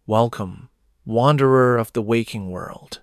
Welcome, wanderer of the waking world.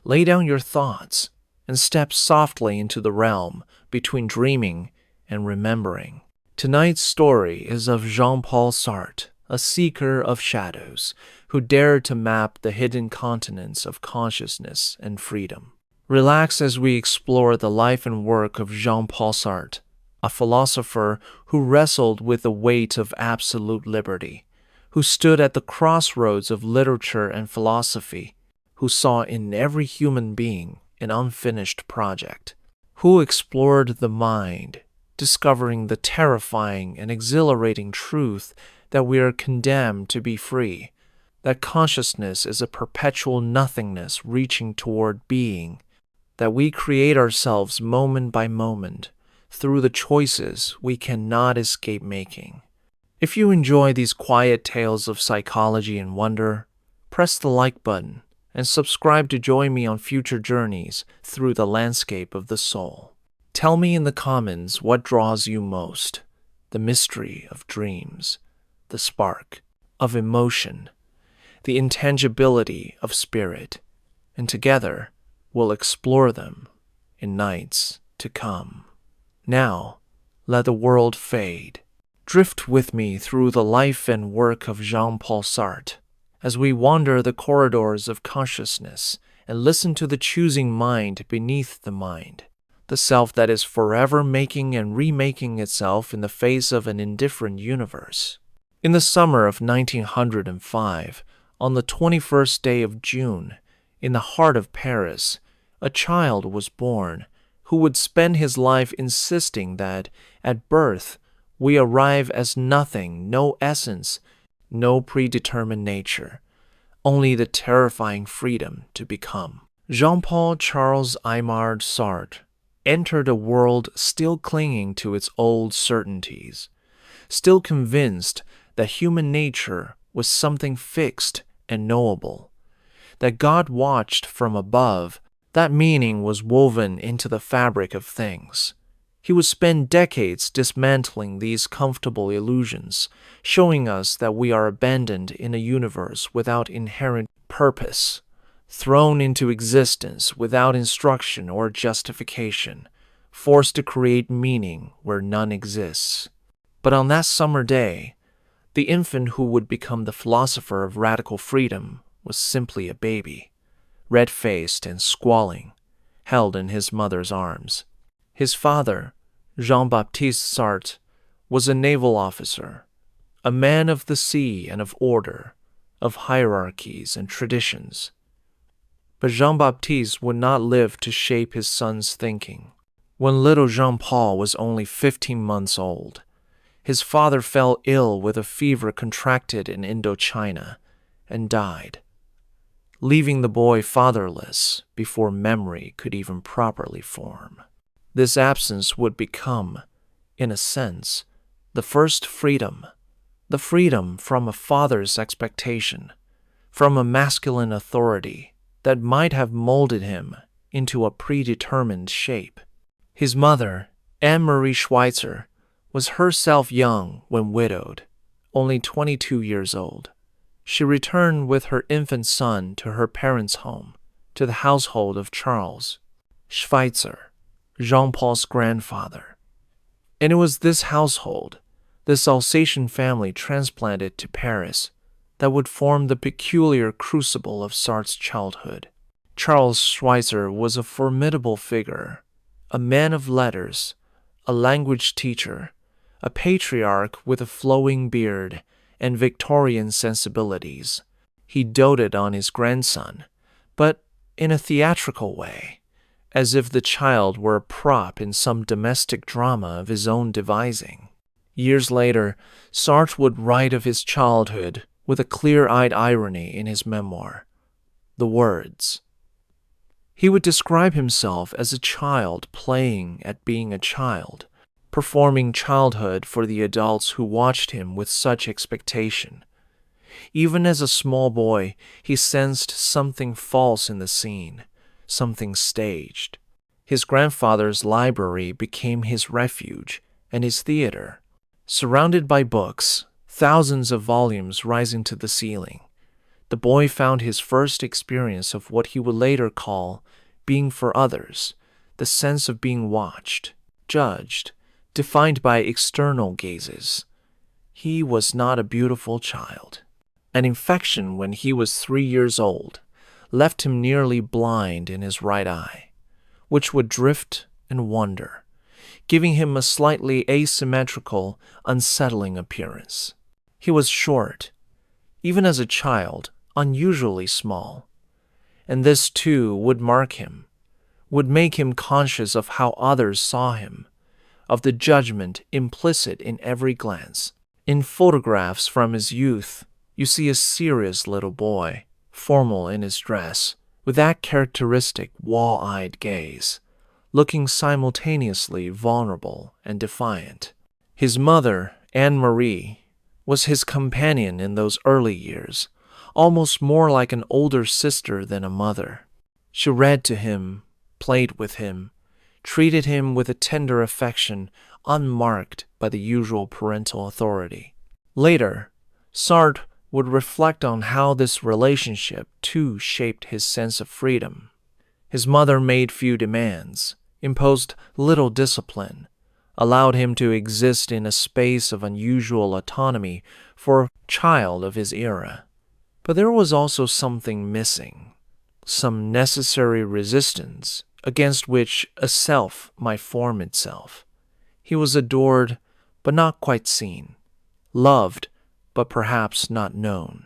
Lay down your thoughts and step softly into the realm between dreaming and remembering. Tonight's story is of Jean-Paul Sartre, a seeker of shadows who dared to map the hidden continents of consciousness and freedom. Relax as we explore the life and work of Jean-Paul Sartre, a philosopher who wrestled with the weight of absolute liberty, who stood at the crossroads of literature and philosophy, who saw in every human being an unfinished project, who explored the mind, discovering the terrifying and exhilarating truth that we are condemned to be free, that consciousness is a perpetual nothingness reaching toward being, that we create ourselves moment by moment through the choices we cannot escape making. If you enjoy these quiet tales of psychology and wonder, press the like button and subscribe to join me on future journeys through the landscape of the soul. Tell me in the comments what draws you most: the mystery of dreams, the spark of emotion, the intangibility of spirit, and together we'll explore them in nights to come. Now, let the world fade. Drift with me through the life and work of Jean-Paul Sartre as we wander the corridors of consciousness and listen to the choosing mind beneath the mind, the self that is forever making and remaking itself in the face of an indifferent universe. In the summer of 1905, on the 21st day of June, in the heart of Paris, a child was born who would spend his life insisting that, at birth, we arrive as nothing, no essence, no predetermined nature, only the terrifying freedom to become. Jean-Paul Charles Aimard Sartre entered a world still clinging to its old certainties, still convinced that human nature was something fixed and knowable, that God watched from above, that meaning was woven into the fabric of things. He would spend decades dismantling these comfortable illusions, showing us that we are abandoned in a universe without inherent purpose, thrown into existence without instruction or justification, forced to create meaning where none exists. But on that summer day, the infant who would become the philosopher of radical freedom was simply a baby, red-faced and squalling, held in his mother's arms. His father, Jean-Baptiste Sartre, was a naval officer, a man of the sea and of order, of hierarchies and traditions. But Jean-Baptiste would not live to shape his son's thinking. When little Jean-Paul was only 15 months old, his father fell ill with a fever contracted in Indochina and died, leaving the boy fatherless before memory could even properly form. This absence would become, in a sense, the first freedom, the freedom from a father's expectation, from a masculine authority that might have molded him into a predetermined shape. His mother, Anne-Marie Schweitzer, was herself young when widowed, only 22 years old. She returned with her infant son to her parents' home, to the household of Charles Schweitzer, Jean-Paul's grandfather. And it was this household, this Alsatian family transplanted to Paris, that would form the peculiar crucible of Sartre's childhood. Charles Schweitzer was a formidable figure, a man of letters, a language teacher, a patriarch with a flowing beard and Victorian sensibilities. He doted on his grandson, but in a theatrical way, as if the child were a prop in some domestic drama of his own devising. Years later, Sartre would write of his childhood with a clear-eyed irony in his memoir, The Words. He would describe himself as a child playing at being a child, performing childhood for the adults who watched him with such expectation. Even as a small boy, he sensed something false in the scene, something staged. His grandfather's library became his refuge and his theater. Surrounded by books, thousands of volumes rising to the ceiling, the boy found his first experience of what he would later call being for others, the sense of being watched, judged, defined by external gazes. He was not a beautiful child. An infection when he was 3 years old left him nearly blind in his right eye, which would drift and wander, giving him a slightly asymmetrical, unsettling appearance. He was short, even as a child, unusually small, and this too would mark him, would make him conscious of how others saw him, of the judgment implicit in every glance. In photographs from his youth, you see a serious little boy, formal in his dress, with that characteristic wall-eyed gaze, looking simultaneously vulnerable and defiant. His mother, Anne-Marie, was his companion in those early years, almost more like an older sister than a mother. She read to him, played with him, treated him with a tender affection unmarked by the usual parental authority. Later, Sartre would reflect on how this relationship too shaped his sense of freedom. His mother made few demands, imposed little discipline, allowed him to exist in a space of unusual autonomy for a child of his era. But there was also something missing, some necessary resistance against which a self might form itself. He was adored, but not quite seen, loved, but perhaps not known.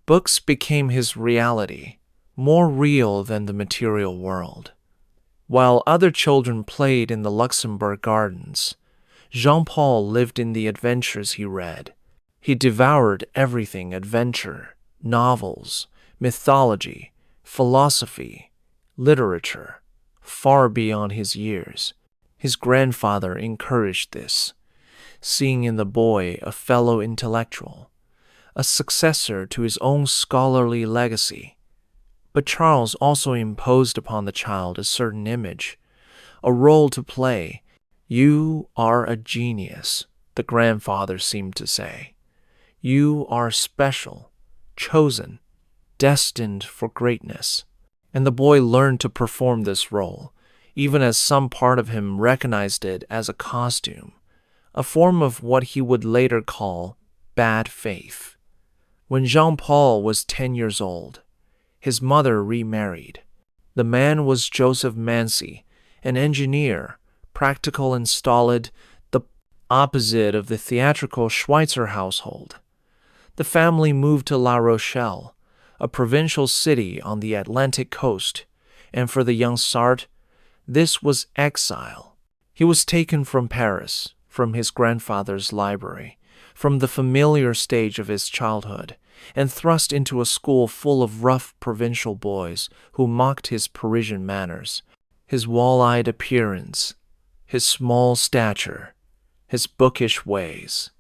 Books became his reality, more real than the material world. While other children played in the Luxembourg gardens, Jean-Paul lived in the adventures he read. He devoured everything adventure, novels, mythology, philosophy, literature, far beyond his years. His grandfather encouraged this, seeing in the boy a fellow intellectual, a successor to his own scholarly legacy. But Charles also imposed upon the child a certain image, a role to play. "You are a genius," the grandfather seemed to say. "You are special, chosen, destined for greatness." And the boy learned to perform this role, even as some part of him recognized it as a costume, a form of what he would later call bad faith. When Jean-Paul was 10 years old, his mother remarried. The man was Joseph Mancy, an engineer, practical and stolid, the opposite of the theatrical Schweitzer household. The family moved to La Rochelle, a provincial city on the Atlantic coast, and for the young Sartre, this was exile. He was taken from Paris, from his grandfather's library, from the familiar stage of his childhood, and thrust into a school full of rough provincial boys who mocked his Parisian manners, his wall-eyed appearance, his small stature, his bookish ways.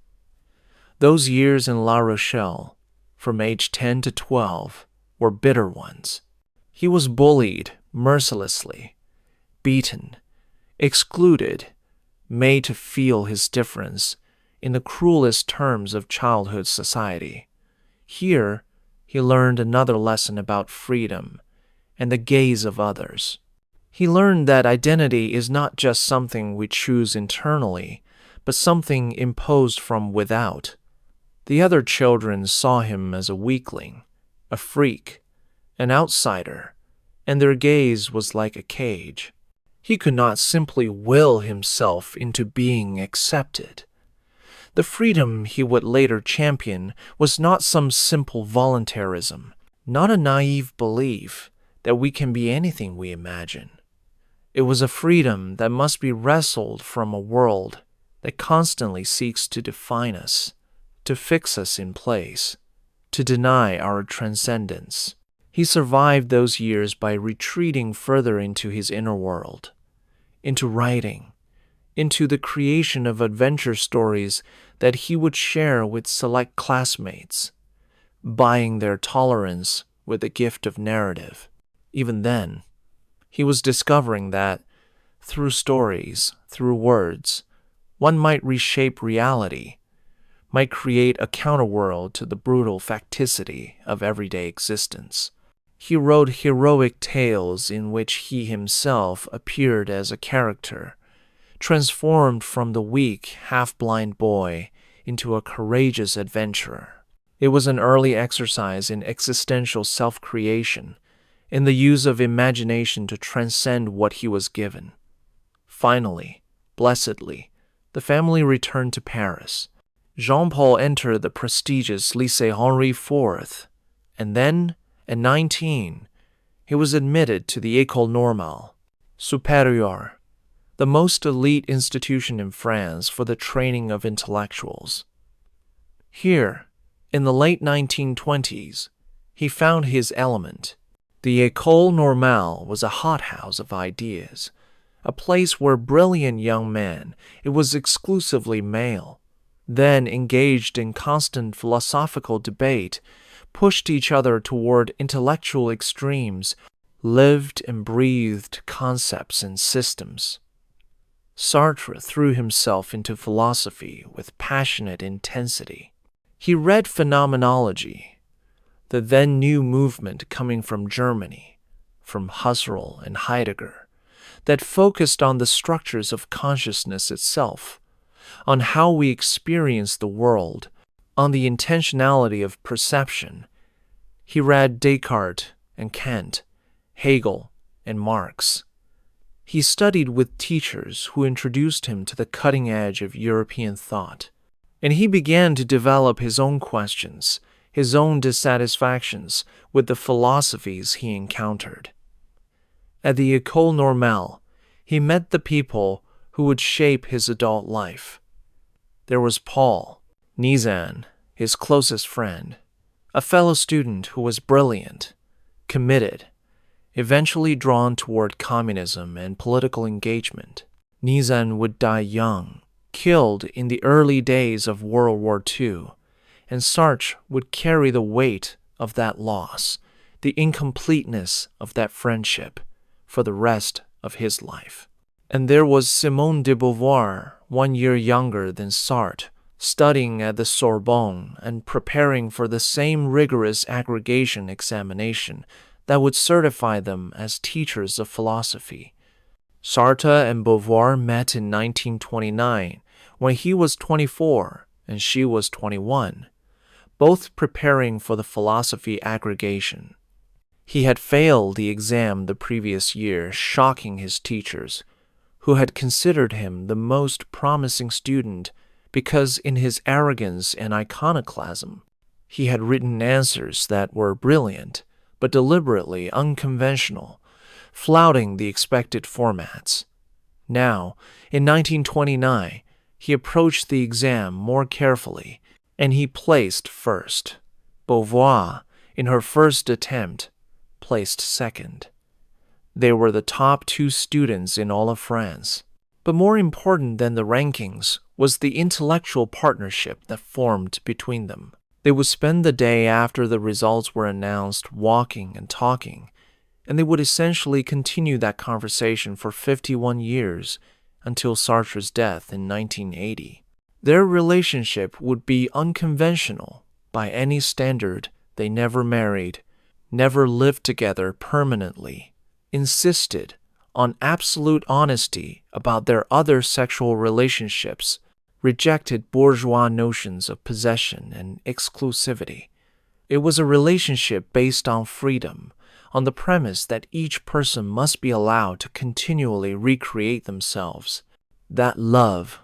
Those years in La Rochelle, from age 10 to 12, were bitter ones. He was bullied mercilessly, beaten, excluded, made to feel his difference in the cruelest terms of childhood society. Here, he learned another lesson about freedom and the gaze of others. He learned that identity is not just something we choose internally, but something imposed from without. The other children saw him as a weakling, a freak, an outsider, and their gaze was like a cage. He could not simply will himself into being accepted. The freedom he would later champion was not some simple voluntarism, not a naive belief that we can be anything we imagine. It was a freedom that must be wrestled from a world that constantly seeks to define us, to fix us in place, to deny our transcendence. He survived those years by retreating further into his inner world, into writing, into the creation of adventure stories that he would share with select classmates, buying their tolerance with the gift of narrative. Even then, he was discovering that, through stories, through words, one might reshape reality, might create a counterworld to the brutal facticity of everyday existence. He wrote heroic tales in which he himself appeared as a character, transformed from the weak, half-blind boy into a courageous adventurer. It was an early exercise in existential self-creation, in the use of imagination to transcend what he was given. Finally, blessedly, the family returned to Paris. Jean-Paul entered the prestigious Lycée Henri IV, and then, at 19, he was admitted to the École Normale Supérieure, the most elite institution in France for the training of intellectuals. Here, in the late 1920s, he found his element. The École Normale was a hothouse of ideas, a place where brilliant young men, it was exclusively male, then engaged in constant philosophical debate, pushed each other toward intellectual extremes, lived and breathed concepts and systems. Sartre threw himself into philosophy with passionate intensity. He read phenomenology, the then new movement coming from Germany, from Husserl and Heidegger, that focused on the structures of consciousness itself, on how we experience the world, on the intentionality of perception. He read Descartes and Kant, Hegel and Marx. He studied with teachers who introduced him to the cutting edge of European thought, and he began to develop his own questions, his own dissatisfactions with the philosophies he encountered. At the École Normale, he met the people who would shape his adult life. There was Paul, Nizan, his closest friend, a fellow student who was brilliant, committed, eventually drawn toward communism and political engagement. Nizan would die young, killed in the early days of World War II, and Sartre would carry the weight of that loss, the incompleteness of that friendship, for the rest of his life. And there was Simone de Beauvoir, 1 year younger than Sartre, studying at the Sorbonne and preparing for the same rigorous aggregation examination that would certify them as teachers of philosophy. Sartre and Beauvoir met in 1929, when he was 24 and she was 21, both preparing for the philosophy aggregation. He had failed the exam the previous year, shocking his teachers, who had considered him the most promising student because in his arrogance and iconoclasm, he had written answers that were brilliant but deliberately unconventional, flouting the expected formats. Now, in 1929, he approached the exam more carefully, and he placed first. Beauvoir, in her first attempt, placed second. They were the top 2 students in all of France. But more important than the rankings was the intellectual partnership that formed between them. They would spend the day after the results were announced walking and talking, and they would essentially continue that conversation for 51 years until Sartre's death in 1980. Their relationship would be unconventional by any standard. They never married, never lived together permanently, insisted on absolute honesty about their other sexual relationships, rejected bourgeois notions of possession and exclusivity. It was a relationship based on freedom, on the premise that each person must be allowed to continually recreate themselves. That love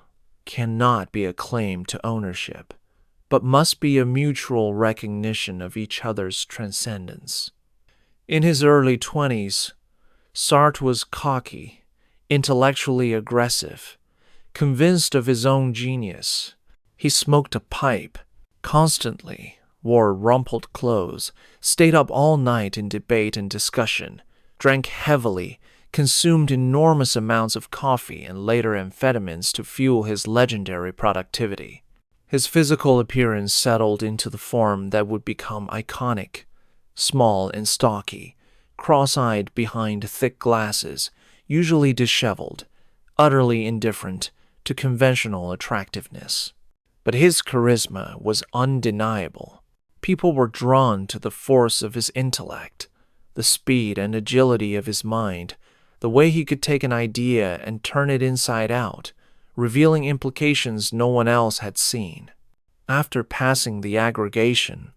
cannot be a claim to ownership, but must be a mutual recognition of each other's transcendence. In his early 20s, Sartre was cocky, intellectually aggressive, convinced of his own genius. He smoked a pipe, constantly wore rumpled clothes, stayed up all night in debate and discussion, drank heavily, consumed enormous amounts of coffee and later amphetamines to fuel his legendary productivity. His physical appearance settled into the form that would become iconic, small and stocky, cross-eyed behind thick glasses, usually disheveled, utterly indifferent to conventional attractiveness. But his charisma was undeniable. People were drawn to the force of his intellect, the speed and agility of his mind, the way he could take an idea and turn it inside out, revealing implications no one else had seen. After passing the aggregation,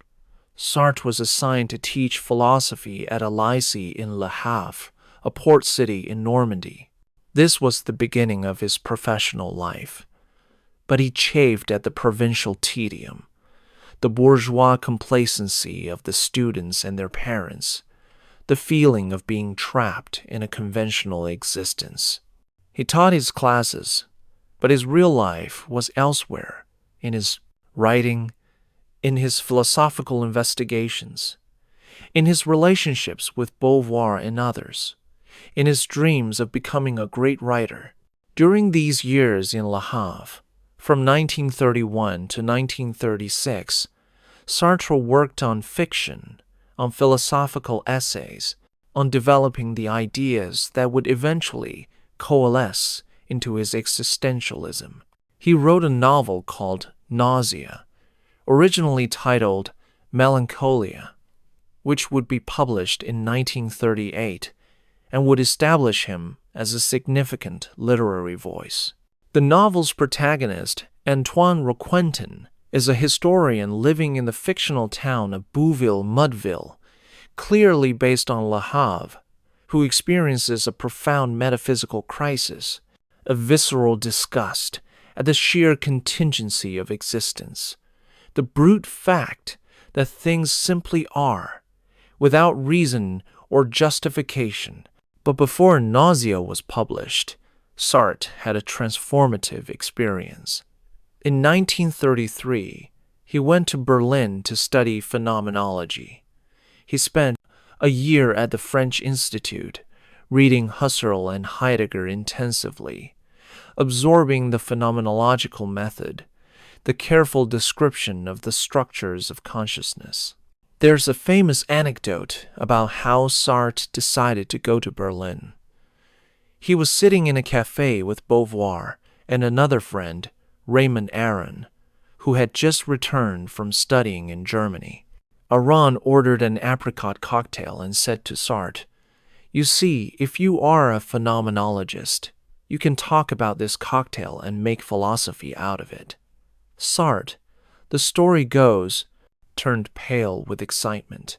Sartre was assigned to teach philosophy at a lycée in Le Havre, a port city in Normandy. This was the beginning of his professional life. But he chafed at the provincial tedium, the bourgeois complacency of the students and their parents, the feeling of being trapped in a conventional existence. He taught his classes, but his real life was elsewhere, in his writing, in his philosophical investigations, in his relationships with Beauvoir and others, in his dreams of becoming a great writer. During these years in Le Havre, from 1931 to 1936, Sartre worked on fiction, on philosophical essays, on developing the ideas that would eventually coalesce into his existentialism. He wrote a novel called Nausea, originally titled Melancholia, which would be published in 1938 and would establish him as a significant literary voice. The novel's protagonist, Antoine Roquentin, is a historian living in the fictional town of Bouville-Mudville, clearly based on Le Havre, who experiences a profound metaphysical crisis, a visceral disgust at the sheer contingency of existence, the brute fact that things simply are, without reason or justification. But before Nausea was published, Sartre had a transformative experience. In 1933, he went to Berlin to study phenomenology. He spent a year at the French Institute, reading Husserl and Heidegger intensively, absorbing the phenomenological method, the careful description of the structures of consciousness. There's a famous anecdote about how Sartre decided to go to Berlin. He was sitting in a cafe with Beauvoir and another friend, Raymond Aron, who had just returned from studying in Germany. Aron ordered an apricot cocktail and said to Sartre, "You see, if you are a phenomenologist, you can talk about this cocktail and make philosophy out of it." Sartre, the story goes, turned pale with excitement.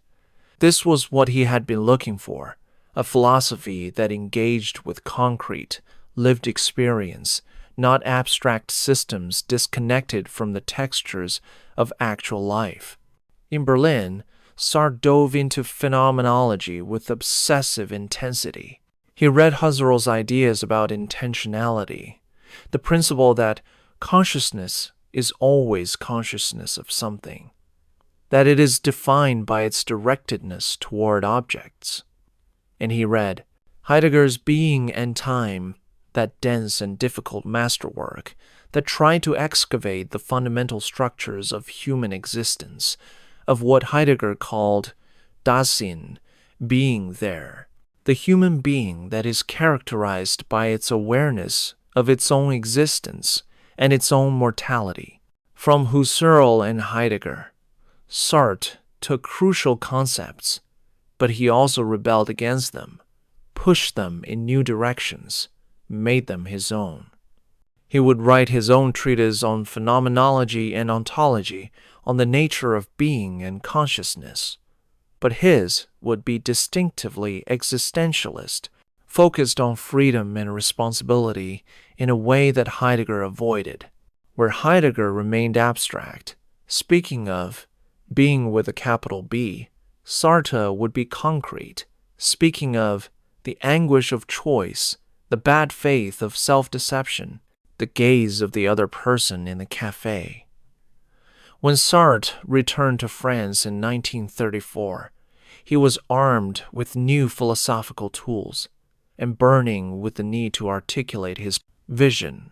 This was what he had been looking for, a philosophy that engaged with concrete, lived experience, not abstract systems disconnected from the textures of actual life. In Berlin, Sartre dove into phenomenology with obsessive intensity. He read Husserl's ideas about intentionality, the principle that consciousness is always consciousness of something, that it is defined by its directedness toward objects. And he read Heidegger's Being and Time, that dense and difficult masterwork that tried to excavate the fundamental structures of human existence, of what Heidegger called Dasein, being there, the human being that is characterized by its awareness of its own existence and its own mortality. From Husserl and Heidegger, Sartre took crucial concepts, but he also rebelled against them, pushed them in new directions, made them his own. He would write his own treatise on phenomenology and ontology, on the nature of being and consciousness, but his would be distinctively existentialist, focused on freedom and responsibility in a way that Heidegger avoided. Where Heidegger remained abstract, speaking of being with a capital B, Sartre would be concrete, speaking of the anguish of choice, the bad faith of self-deception, the gaze of the other person in the cafe. When Sartre returned to France in 1934, he was armed with new philosophical tools and burning with the need to articulate his vision.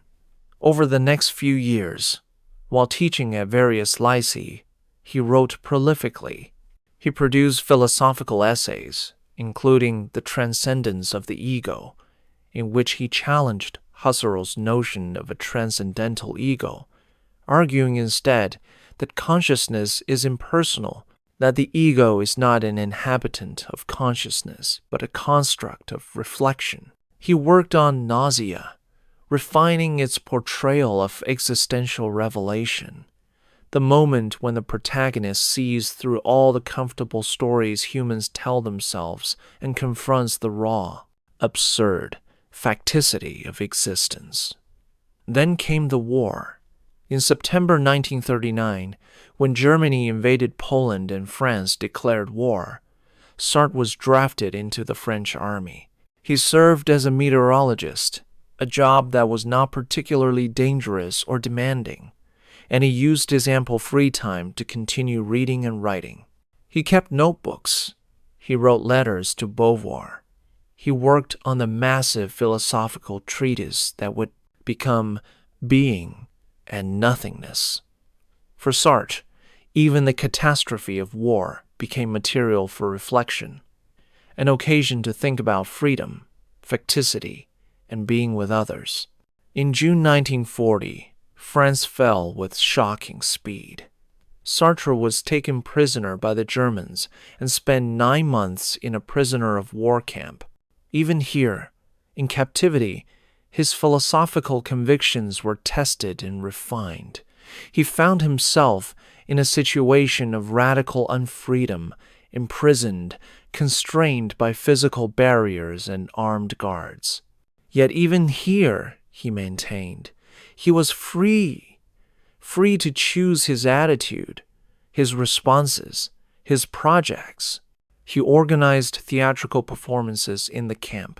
Over the next few years, while teaching at various lycées, he wrote prolifically. He produced philosophical essays, including The Transcendence of the Ego, in which he challenged Husserl's notion of a transcendental ego, arguing instead that consciousness is impersonal, that the ego is not an inhabitant of consciousness, but a construct of reflection. He worked on nausea, refining its portrayal of existential revelation, the moment when the protagonist sees through all the comfortable stories humans tell themselves and confronts the raw, absurd facticity of existence. Then came the war. In September 1939, when Germany invaded Poland and France declared war, Sartre was drafted into the French army. He served as a meteorologist, a job that was not particularly dangerous or demanding, and he used his ample free time to continue reading and writing. He kept notebooks. He wrote letters to Beauvoir. He worked on the massive philosophical treatise that would become Being and Nothingness. For Sartre, even the catastrophe of war became material for reflection, an occasion to think about freedom, facticity, and being with others. In June 1940, France fell with shocking speed. Sartre was taken prisoner by the Germans and spent 9 months in a prisoner of war camp. Even here, in captivity, his philosophical convictions were tested and refined. He found himself in a situation of radical unfreedom, imprisoned, constrained by physical barriers and armed guards. Yet even here, he maintained, he was free to choose his attitude, his responses, his projects. He organized theatrical performances in the camp,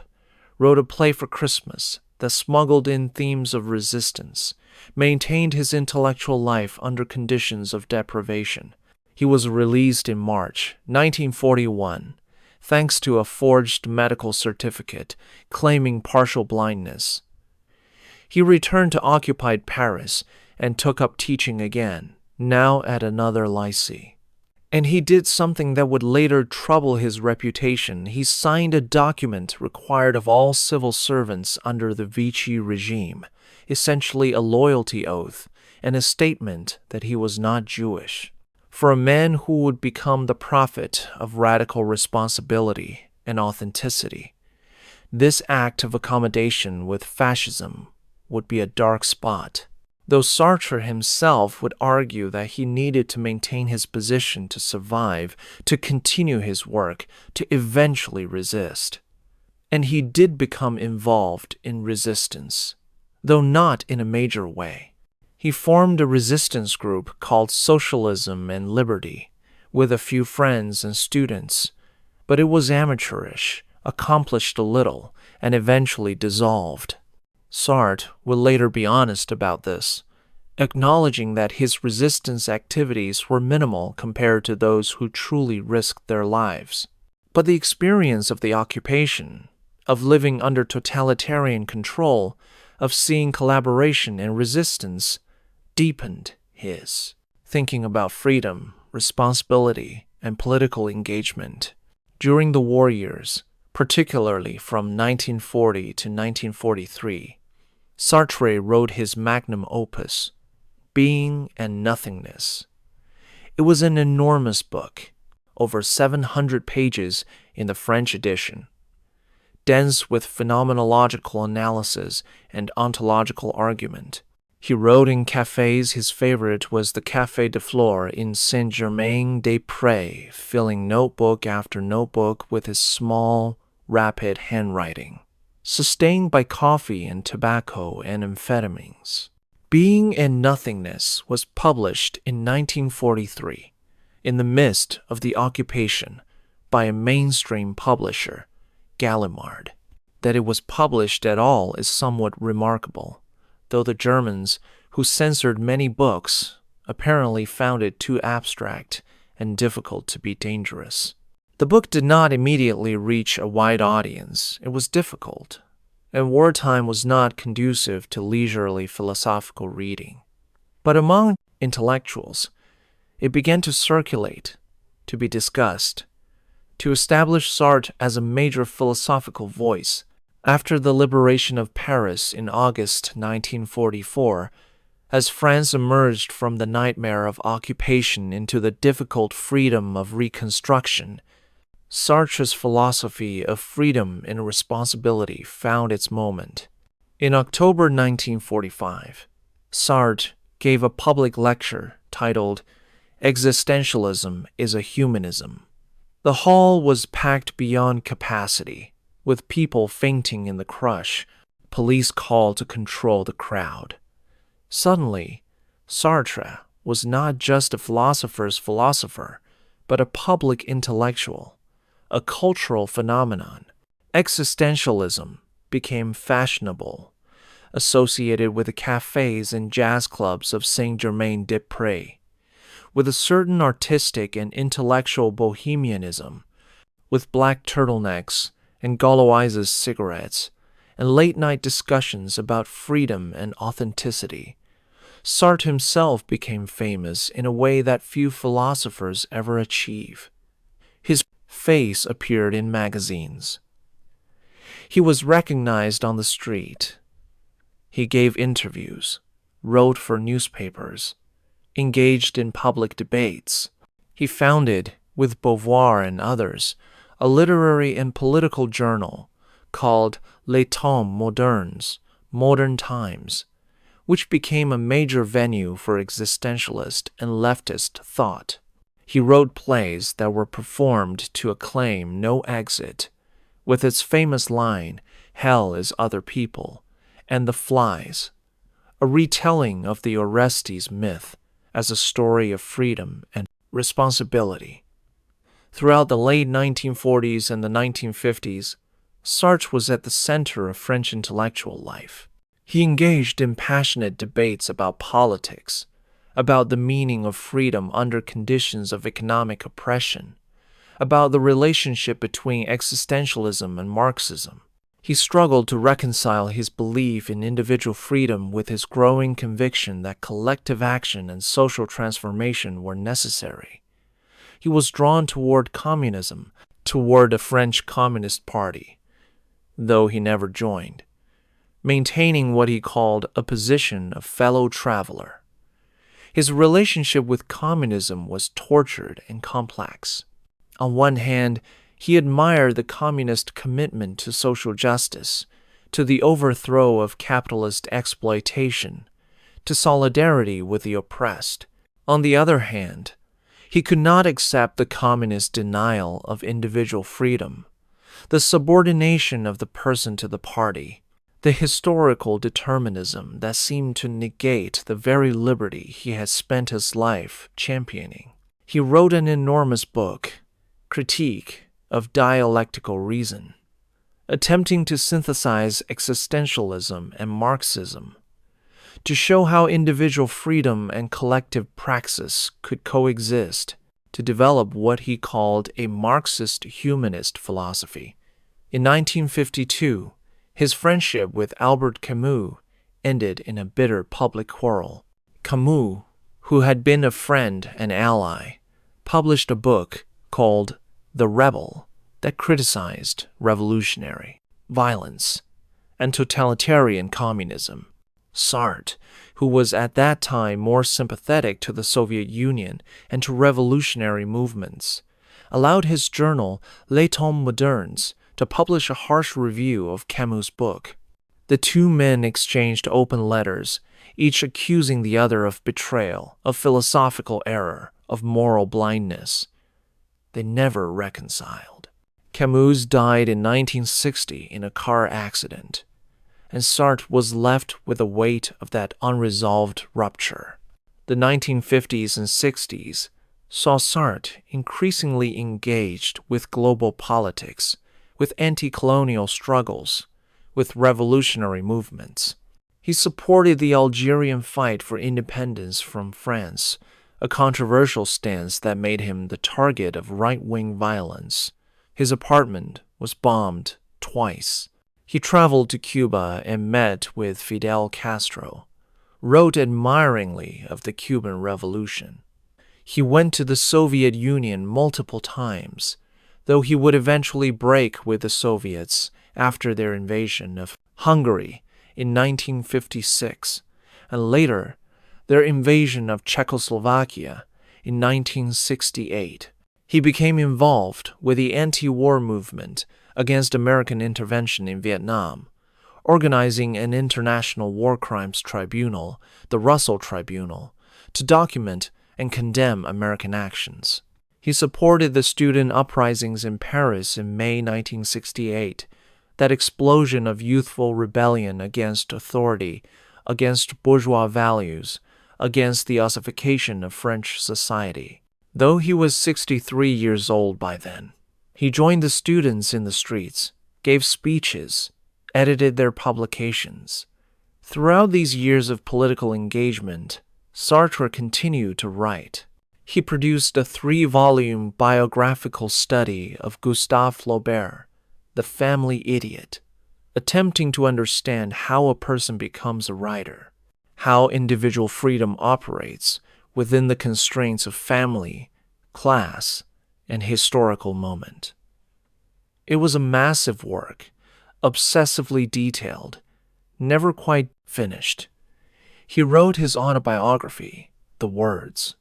wrote a play for Christmas that smuggled in themes of resistance, maintained his intellectual life under conditions of deprivation. He was released in March 1941, thanks to a forged medical certificate claiming partial blindness. He returned to occupied Paris and took up teaching again, now at another lycée. And he did something that would later trouble his reputation. He signed a document required of all civil servants under the Vichy regime, essentially a loyalty oath and a statement that he was not Jewish. For a man who would become the prophet of radical responsibility and authenticity, this act of accommodation with fascism would be a dark spot, though Sartre himself would argue that he needed to maintain his position to survive, to continue his work, to eventually resist. And he did become involved in resistance, though not in a major way. He formed a resistance group called Socialism and Liberty, with a few friends and students, but it was amateurish, accomplished a little, and eventually dissolved. Sartre will later be honest about this, acknowledging that his resistance activities were minimal compared to those who truly risked their lives. But the experience of the occupation, of living under totalitarian control, of seeing collaboration and resistance, deepened his thinking about freedom, responsibility, and political engagement. During the war years, particularly from 1940 to 1943, Sartre wrote his magnum opus, Being and Nothingness. It was an enormous book, over 700 pages in the French edition, dense with phenomenological analysis and ontological argument. He wrote in cafes. His favorite was the Café de Flore in Saint-Germain-des-Prés, filling notebook after notebook with his small, rapid handwriting, sustained by coffee and tobacco and amphetamines. Being and Nothingness was published in 1943, in the midst of the occupation, by a mainstream publisher, Gallimard. That it was published at all is somewhat remarkable, though the Germans, who censored many books, apparently found it too abstract and difficult to be dangerous. The book did not immediately reach a wide audience. It was difficult, and wartime was not conducive to leisurely philosophical reading. But among intellectuals, it began to circulate, to be discussed, to establish Sartre as a major philosophical voice. After the liberation of Paris in August 1944, As France emerged from the nightmare of occupation into the difficult freedom of reconstruction, Sartre's philosophy of freedom and responsibility found its moment. In October 1945, Sartre gave a public lecture titled "Existentialism is a Humanism." The hall was packed beyond capacity, with people fainting in the crush, police called to control the crowd. Suddenly, Sartre was not just a philosopher's philosopher, but a public intellectual, a cultural phenomenon. Existentialism became fashionable, associated with the cafes and jazz clubs of Saint-Germain-des-Prés, with a certain artistic and intellectual bohemianism, with black turtlenecks and Gauloises cigarettes, and late-night discussions about freedom and authenticity. Sartre himself became famous in a way that few philosophers ever achieve. His face appeared in magazines. He was recognized on the street. He gave interviews, wrote for newspapers, engaged in public debates. He founded, with Beauvoir and others, a literary and political journal called Les Temps Modernes, Modern Times, which became a major venue for existentialist and leftist thought. He wrote plays that were performed to acclaim No Exit, with its famous line, "Hell is other people," and The Flies, a retelling of the Orestes myth as a story of freedom and responsibility. Throughout the late 1940s and the 1950s, Sartre was at the center of French intellectual life. He engaged in passionate debates about politics, about the meaning of freedom under conditions of economic oppression, about the relationship between existentialism and Marxism. He struggled to reconcile his belief in individual freedom with his growing conviction that collective action and social transformation were necessary. He was drawn toward communism, toward the French Communist Party, though he never joined, maintaining what he called a position of fellow traveler. His relationship with communism was tortured and complex. On one hand, he admired the communist commitment to social justice, to the overthrow of capitalist exploitation, to solidarity with the oppressed. On the other hand, he could not accept the communist denial of individual freedom, the subordination of the person to the party, the historical determinism that seemed to negate the very liberty he had spent his life championing. He wrote an enormous book, Critique of Dialectical Reason, attempting to synthesize existentialism and Marxism, to show how individual freedom and collective praxis could coexist, to develop what he called a Marxist humanist philosophy. In 1952, his friendship with Albert Camus ended in a bitter public quarrel. Camus, who had been a friend and ally, published a book called The Rebel that criticized revolutionary violence and totalitarian communism. Sartre, who was at that time more sympathetic to the Soviet Union and to revolutionary movements, allowed his journal Les Temps Modernes to publish a harsh review of Camus' book. The two men exchanged open letters, each accusing the other of betrayal, of philosophical error, of moral blindness. They never reconciled. Camus died in 1960 in a car accident, and Sartre was left with the weight of that unresolved rupture. The 1950s and 60s saw Sartre increasingly engaged with global politics, with anti-colonial struggles, with revolutionary movements. He supported the Algerian fight for independence from France, a controversial stance that made him the target of right-wing violence. His apartment was bombed twice. He traveled to Cuba and met with Fidel Castro, wrote admiringly of the Cuban Revolution. He went to the Soviet Union multiple times, though he would eventually break with the Soviets after their invasion of Hungary in 1956, and later their invasion of Czechoslovakia in 1968. He became involved with the anti-war movement against American intervention in Vietnam, organizing an international war crimes tribunal, the Russell Tribunal, to document and condemn American actions. He supported the student uprisings in Paris in May 1968, that explosion of youthful rebellion against authority, against bourgeois values, against the ossification of French society. Though he was 63 years old by then, he joined the students in the streets, gave speeches, edited their publications. Throughout these years of political engagement, Sartre continued to write. He produced a 3-volume biographical study of Gustave Flaubert, the family idiot, attempting to understand how a person becomes a writer, how individual freedom operates within the constraints of family, class, and historical moment. It was a massive work, obsessively detailed, never quite finished. He wrote his autobiography, The Words,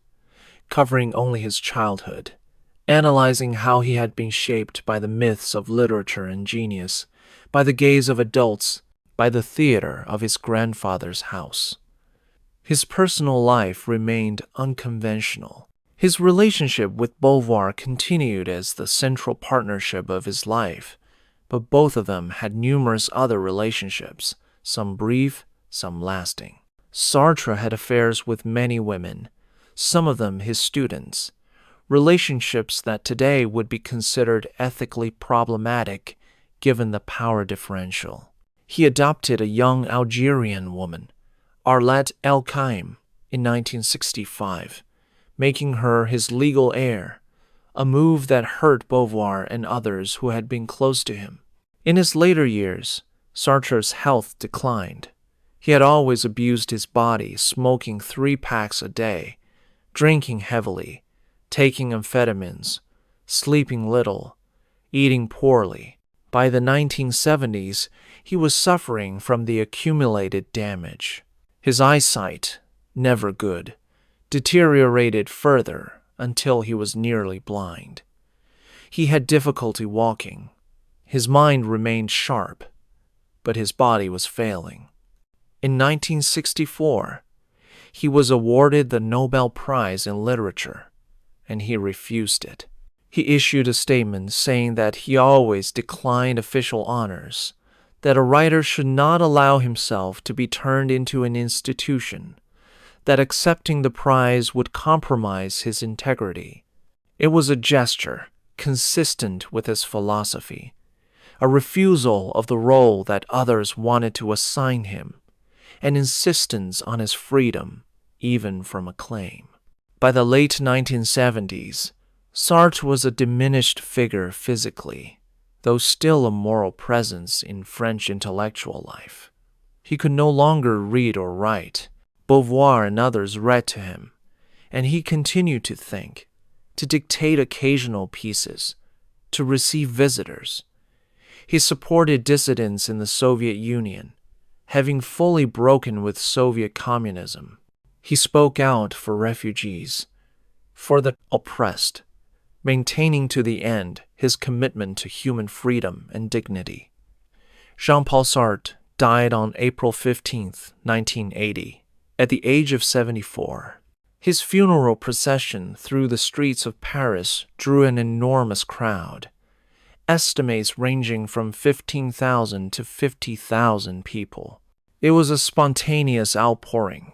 covering only his childhood, analyzing how he had been shaped by the myths of literature and genius, by the gaze of adults, by the theater of his grandfather's house. His personal life remained unconventional. His relationship with Beauvoir continued as the central partnership of his life, but both of them had numerous other relationships, some brief, some lasting. Sartre had affairs with many women, some of them his students, relationships that today would be considered ethically problematic given the power differential. He adopted a young Algerian woman, Arlette El Kaim, in 1965, making her his legal heir, a move that hurt Beauvoir and others who had been close to him. In his later years, Sartre's health declined. He had always abused his body, smoking 3 packs a day, drinking heavily, taking amphetamines, sleeping little, eating poorly. By the 1970s, he was suffering from the accumulated damage. His eyesight, never good, deteriorated further until he was nearly blind. He had difficulty walking. His mind remained sharp, but his body was failing. In 1964, he was awarded the Nobel Prize in Literature, and he refused it. He issued a statement saying that he always declined official honors, that a writer should not allow himself to be turned into an institution, that accepting the prize would compromise his integrity. It was a gesture consistent with his philosophy, a refusal of the role that others wanted to assign him, an insistence on his freedom, even from acclaim. By the late 1970s, Sartre was a diminished figure physically, though still a moral presence in French intellectual life. He could no longer read or write. Beauvoir and others read to him, and he continued to think, to dictate occasional pieces, to receive visitors. He supported dissidents in the Soviet Union, having fully broken with Soviet communism. He spoke out for refugees, for the oppressed, maintaining to the end his commitment to human freedom and dignity. Jean-Paul Sartre died on April 15, 1980, at the age of 74. His funeral procession through the streets of Paris drew an enormous crowd, estimates ranging from 15,000 to 50,000 people. It was a spontaneous outpouring,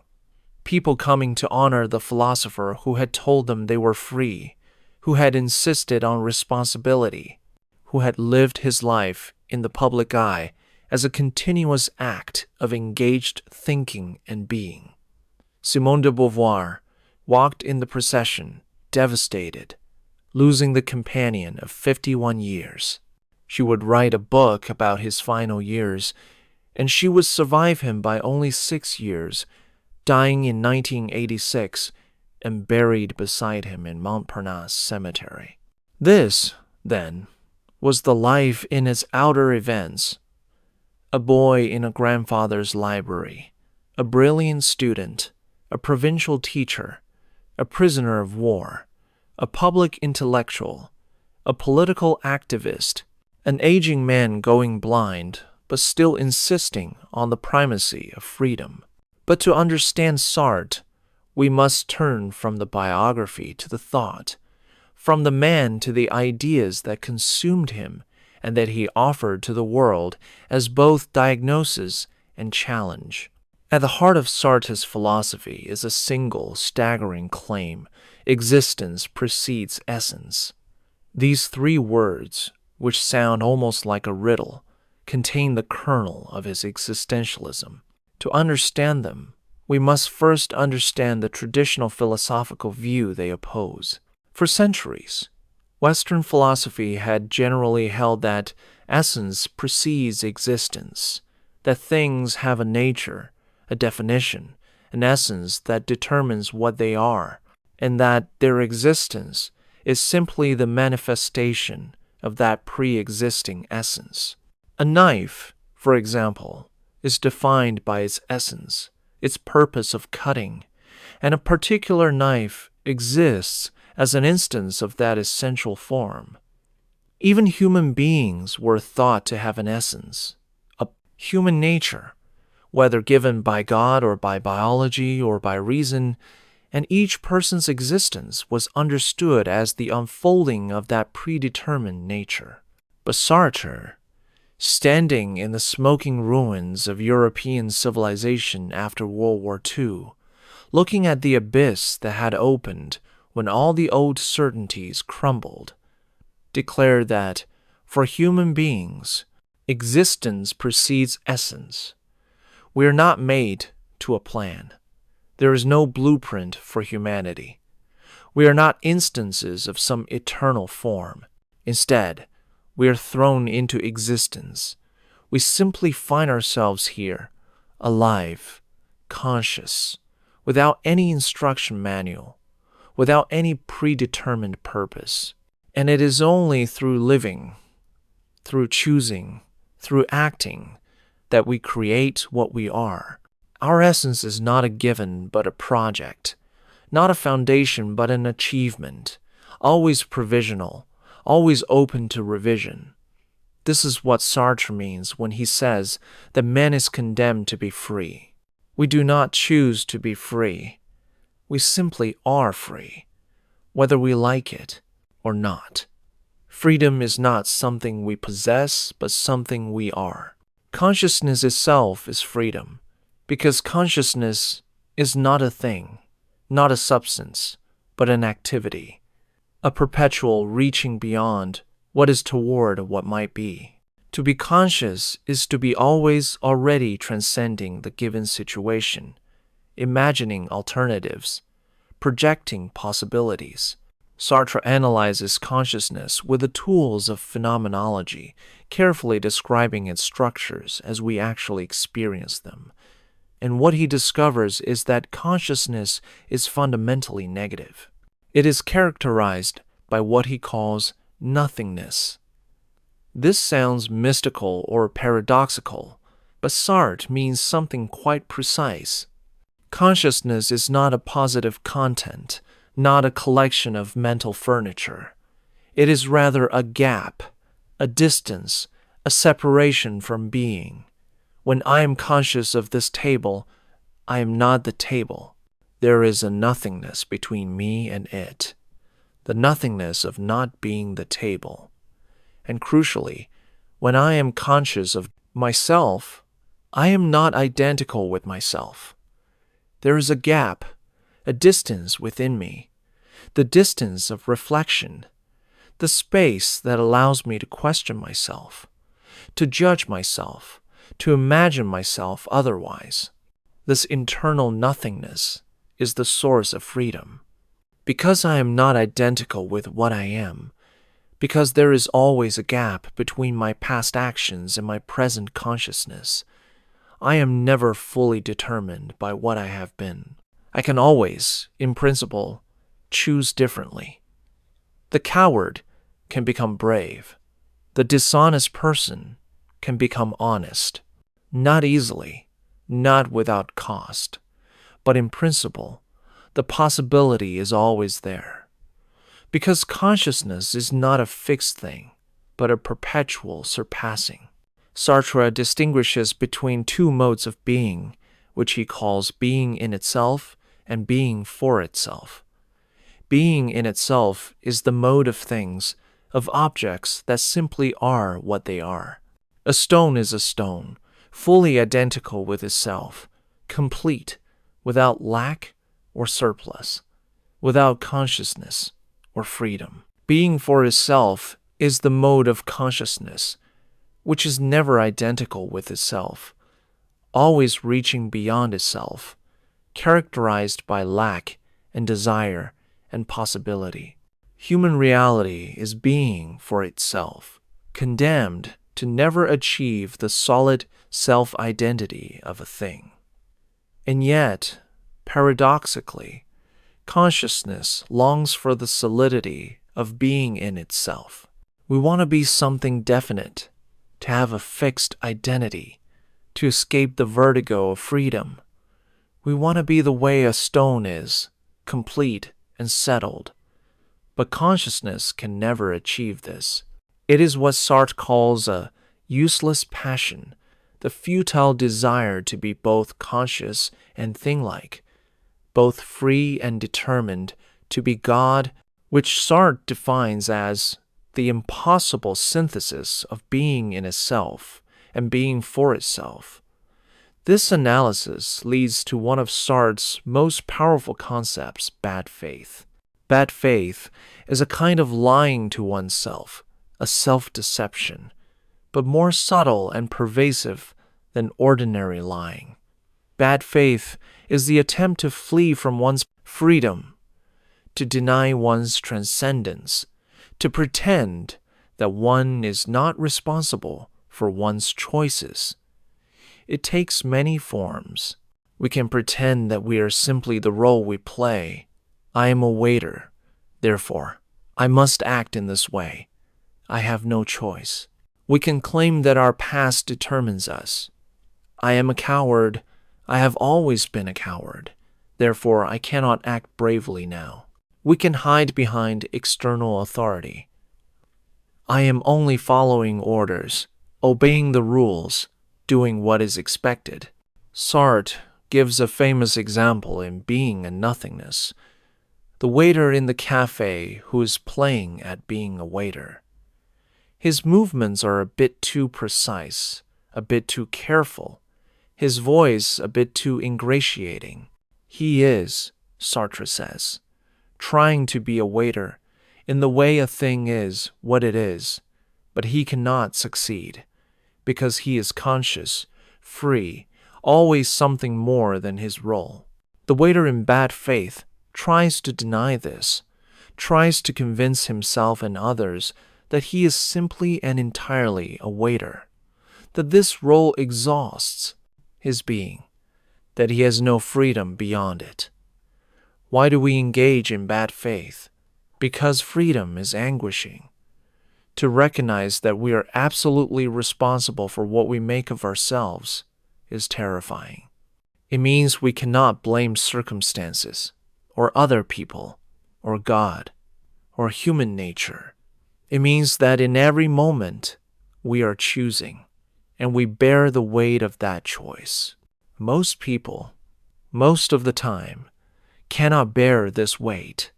people coming to honor the philosopher who had told them they were free, who had insisted on responsibility, who had lived his life in the public eye as a continuous act of engaged thinking and being. Simone de Beauvoir walked in the procession, devastated, losing the companion of 51 years. She would write a book about his final years, and she would survive him by only 6 years, dying in 1986 and buried beside him in Montparnasse Cemetery. This, then, was the life in its outer events. A boy in a grandfather's library, a brilliant student, a provincial teacher, a prisoner of war, a public intellectual, a political activist, an aging man going blind but still insisting on the primacy of freedom. But to understand Sartre, we must turn from the biography to the thought, from the man to the ideas that consumed him and that he offered to the world as both diagnosis and challenge. At the heart of Sartre's philosophy is a single, staggering claim: existence precedes essence. These three words, which sound almost like a riddle, contain the kernel of his existentialism. To understand them, we must first understand the traditional philosophical view they oppose. For centuries, Western philosophy had generally held that essence precedes existence, that things have a nature, a definition, an essence that determines what they are, and that their existence is simply the manifestation of that pre-existing essence. A knife, for example, is defined by its essence, its purpose of cutting, and a particular knife exists as an instance of that essential form. Even human beings were thought to have an essence, a human nature, whether given by God or by biology or by reason, and each person's existence was understood as the unfolding of that predetermined nature. But Sartre, standing in the smoking ruins of European civilization after World War II, looking at the abyss that had opened when all the old certainties crumbled, declared that, for human beings, existence precedes essence. We are not made to a plan. There is no blueprint for humanity. We are not instances of some eternal form. Instead, we are thrown into existence. We simply find ourselves here, alive, conscious, without any instruction manual, without any predetermined purpose. And it is only through living, through choosing, through acting, that we create what we are. Our essence is not a given but a project, not a foundation but an achievement, always provisional, always open to revision. This is what Sartre means when he says that man is condemned to be free. We do not choose to be free. We simply are free, whether we like it or not. Freedom is not something we possess, but something we are. Consciousness itself is freedom, because consciousness is not a thing, not a substance, but an activity, a perpetual reaching beyond what is toward what might be. To be conscious is to be always already transcending the given situation, imagining alternatives, projecting possibilities. Sartre analyzes consciousness with the tools of phenomenology, carefully describing its structures as we actually experience them. And what he discovers is that consciousness is fundamentally negative. It is characterized by what he calls nothingness. This sounds mystical or paradoxical, but Sartre means something quite precise. Consciousness is not a positive content, not a collection of mental furniture. It is rather a gap, a distance, a separation from being. When I am conscious of this table, I am not the table. There is a nothingness between me and it, the nothingness of not being the table. And crucially, when I am conscious of myself, I am not identical with myself. There is a gap, a distance within me, the distance of reflection, the space that allows me to question myself, to judge myself, to imagine myself otherwise. This internal nothingness is the source of freedom. Because I am not identical with what I am, because there is always a gap between my past actions and my present consciousness, I am never fully determined by what I have been. I can always, in principle, choose differently. The coward can become brave. The dishonest person can become honest. Not easily, not without cost, but in principle, the possibility is always there. Because consciousness is not a fixed thing, but a perpetual surpassing. Sartre distinguishes between two modes of being, which he calls being in itself and being for itself. Being in itself is the mode of things, of objects that simply are what they are. A stone is a stone, fully identical with itself, complete, without lack or surplus, without consciousness or freedom. Being for itself is the mode of consciousness, which is never identical with itself, always reaching beyond itself, characterized by lack and desire and possibility. Human reality is being for itself, condemned to never achieve the solid self-identity of a thing. And yet, paradoxically, consciousness longs for the solidity of being in itself. We want to be something definite, to have a fixed identity, to escape the vertigo of freedom. We want to be the way a stone is, complete and settled. But consciousness can never achieve this. It is what Sartre calls a useless passion, the futile desire to be both conscious and thing-like, both free and determined to be God, which Sartre defines as the impossible synthesis of being in itself and being for itself. This analysis leads to one of Sartre's most powerful concepts, bad faith. Bad faith is a kind of lying to oneself, a self-deception, but more subtle and pervasive than ordinary lying. Bad faith is the attempt to flee from one's freedom, to deny one's transcendence, to pretend that one is not responsible for one's choices. It takes many forms. We can pretend that we are simply the role we play. I am a waiter, therefore, I must act in this way. I have no choice. We can claim that our past determines us. I am a coward. I have always been a coward. Therefore, I cannot act bravely now. We can hide behind external authority. I am only following orders, obeying the rules, doing what is expected. Sartre gives a famous example in Being and Nothingness. The waiter in the cafe who is playing at being a waiter. His movements are a bit too precise, a bit too careful, his voice a bit too ingratiating. He is, Sartre says, trying to be a waiter in the way a thing is what it is, but he cannot succeed, because he is conscious, free, always something more than his role. The waiter in bad faith tries to deny this, tries to convince himself and others that he is simply and entirely a waiter, that this role exhausts his being, that he has no freedom beyond it. Why do we engage in bad faith? Because freedom is anguishing. To recognize that we are absolutely responsible for what we make of ourselves is terrifying. It means we cannot blame circumstances, or other people, or God, or human nature. It means that in every moment we are choosing, and we bear the weight of that choice. Most people, most of the time, cannot bear this weight.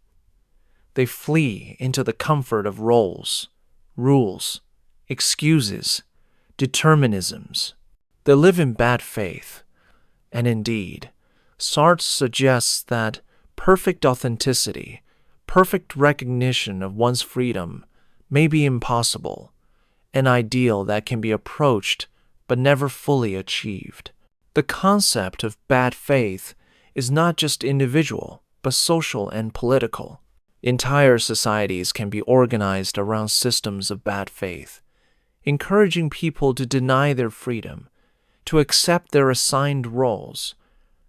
They flee into the comfort of roles, rules, excuses, determinisms. They live in bad faith. And indeed, Sartre suggests that perfect authenticity, perfect recognition of one's freedom may be impossible, an ideal that can be approached but never fully achieved. The concept of bad faith is not just individual, but social and political. Entire societies can be organized around systems of bad faith, encouraging people to deny their freedom, to accept their assigned roles,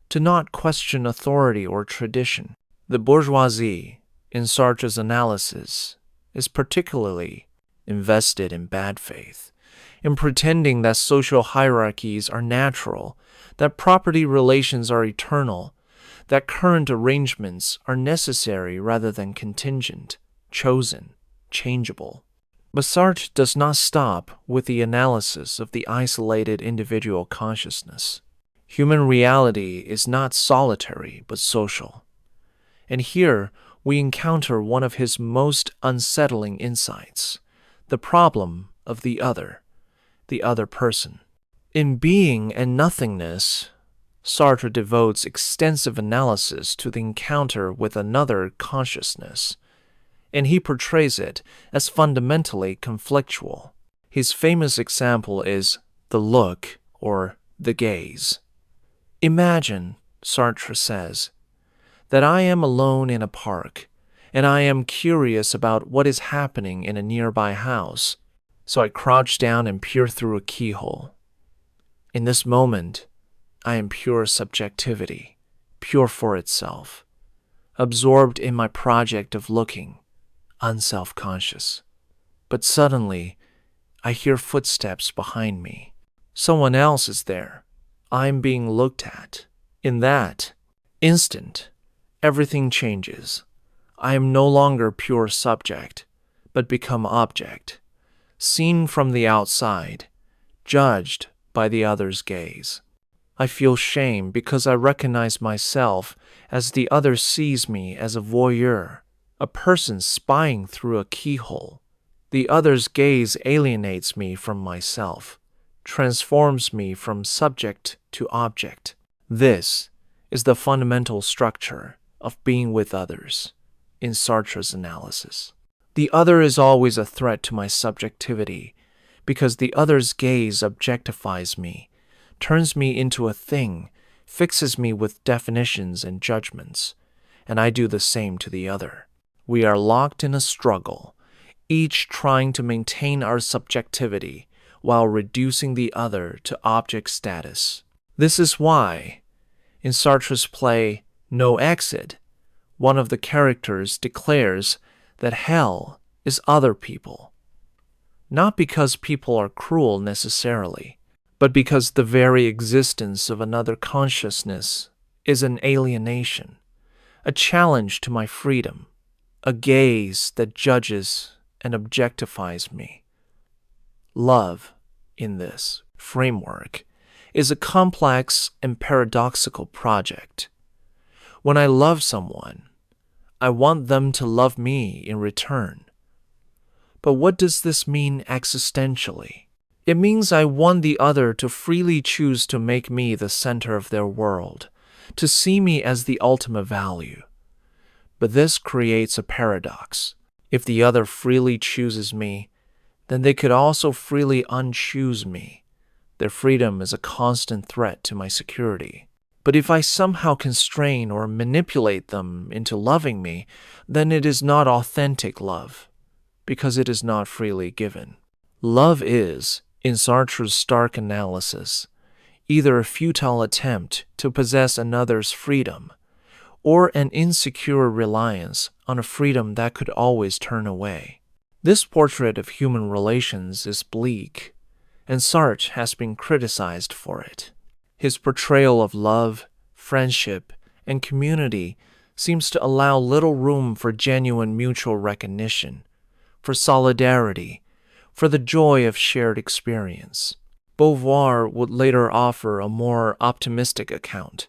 to not question authority or tradition. The bourgeoisie, in Sartre's analysis, is particularly invested in bad faith, in pretending that social hierarchies are natural, that property relations are eternal, that current arrangements are necessary rather than contingent, chosen, changeable. But Sartre does not stop with the analysis of the isolated individual consciousness. Human reality is not solitary but social. And here we encounter one of his most unsettling insights, the problem of the other person. In Being and Nothingness, Sartre devotes extensive analysis to the encounter with another consciousness, and he portrays it as fundamentally conflictual. His famous example is the look or the gaze. Imagine, Sartre says, that I am alone in a park, and I am curious about what is happening in a nearby house, so I crouch down and peer through a keyhole. In this moment, I am pure subjectivity, pure for itself, absorbed in my project of looking, unself-conscious. But suddenly, I hear footsteps behind me. Someone else is there. I'm being looked at. In that instant, everything changes. I am no longer pure subject, but become object, seen from the outside, judged by the other's gaze. I feel shame because I recognize myself as the other sees me as a voyeur, a person spying through a keyhole. The other's gaze alienates me from myself, transforms me from subject to object. This is the fundamental structure of being with others, in Sartre's analysis. The other is always a threat to my subjectivity, because the other's gaze objectifies me, turns me into a thing, fixes me with definitions and judgments, and I do the same to the other. We are locked in a struggle, each trying to maintain our subjectivity while reducing the other to object status. This is why, in Sartre's play No Exit, one of the characters declares that hell is other people, not because people are cruel necessarily, but because the very existence of another consciousness is an alienation, a challenge to my freedom, a gaze that judges and objectifies me. Love, in this framework, is a complex and paradoxical project. When I love someone, I want them to love me in return. But what does this mean existentially? It means I want the other to freely choose to make me the center of their world, to see me as the ultimate value. But this creates a paradox. If the other freely chooses me, then they could also freely unchoose me. Their freedom is a constant threat to my security. But if I somehow constrain or manipulate them into loving me, then it is not authentic love, because it is not freely given. Love is, in Sartre's stark analysis, either a futile attempt to possess another's freedom, or an insecure reliance on a freedom that could always turn away. This portrait of human relations is bleak, and Sartre has been criticized for it. His portrayal of love, friendship, and community seems to allow little room for genuine mutual recognition, for solidarity, for the joy of shared experience. Beauvoir would later offer a more optimistic account,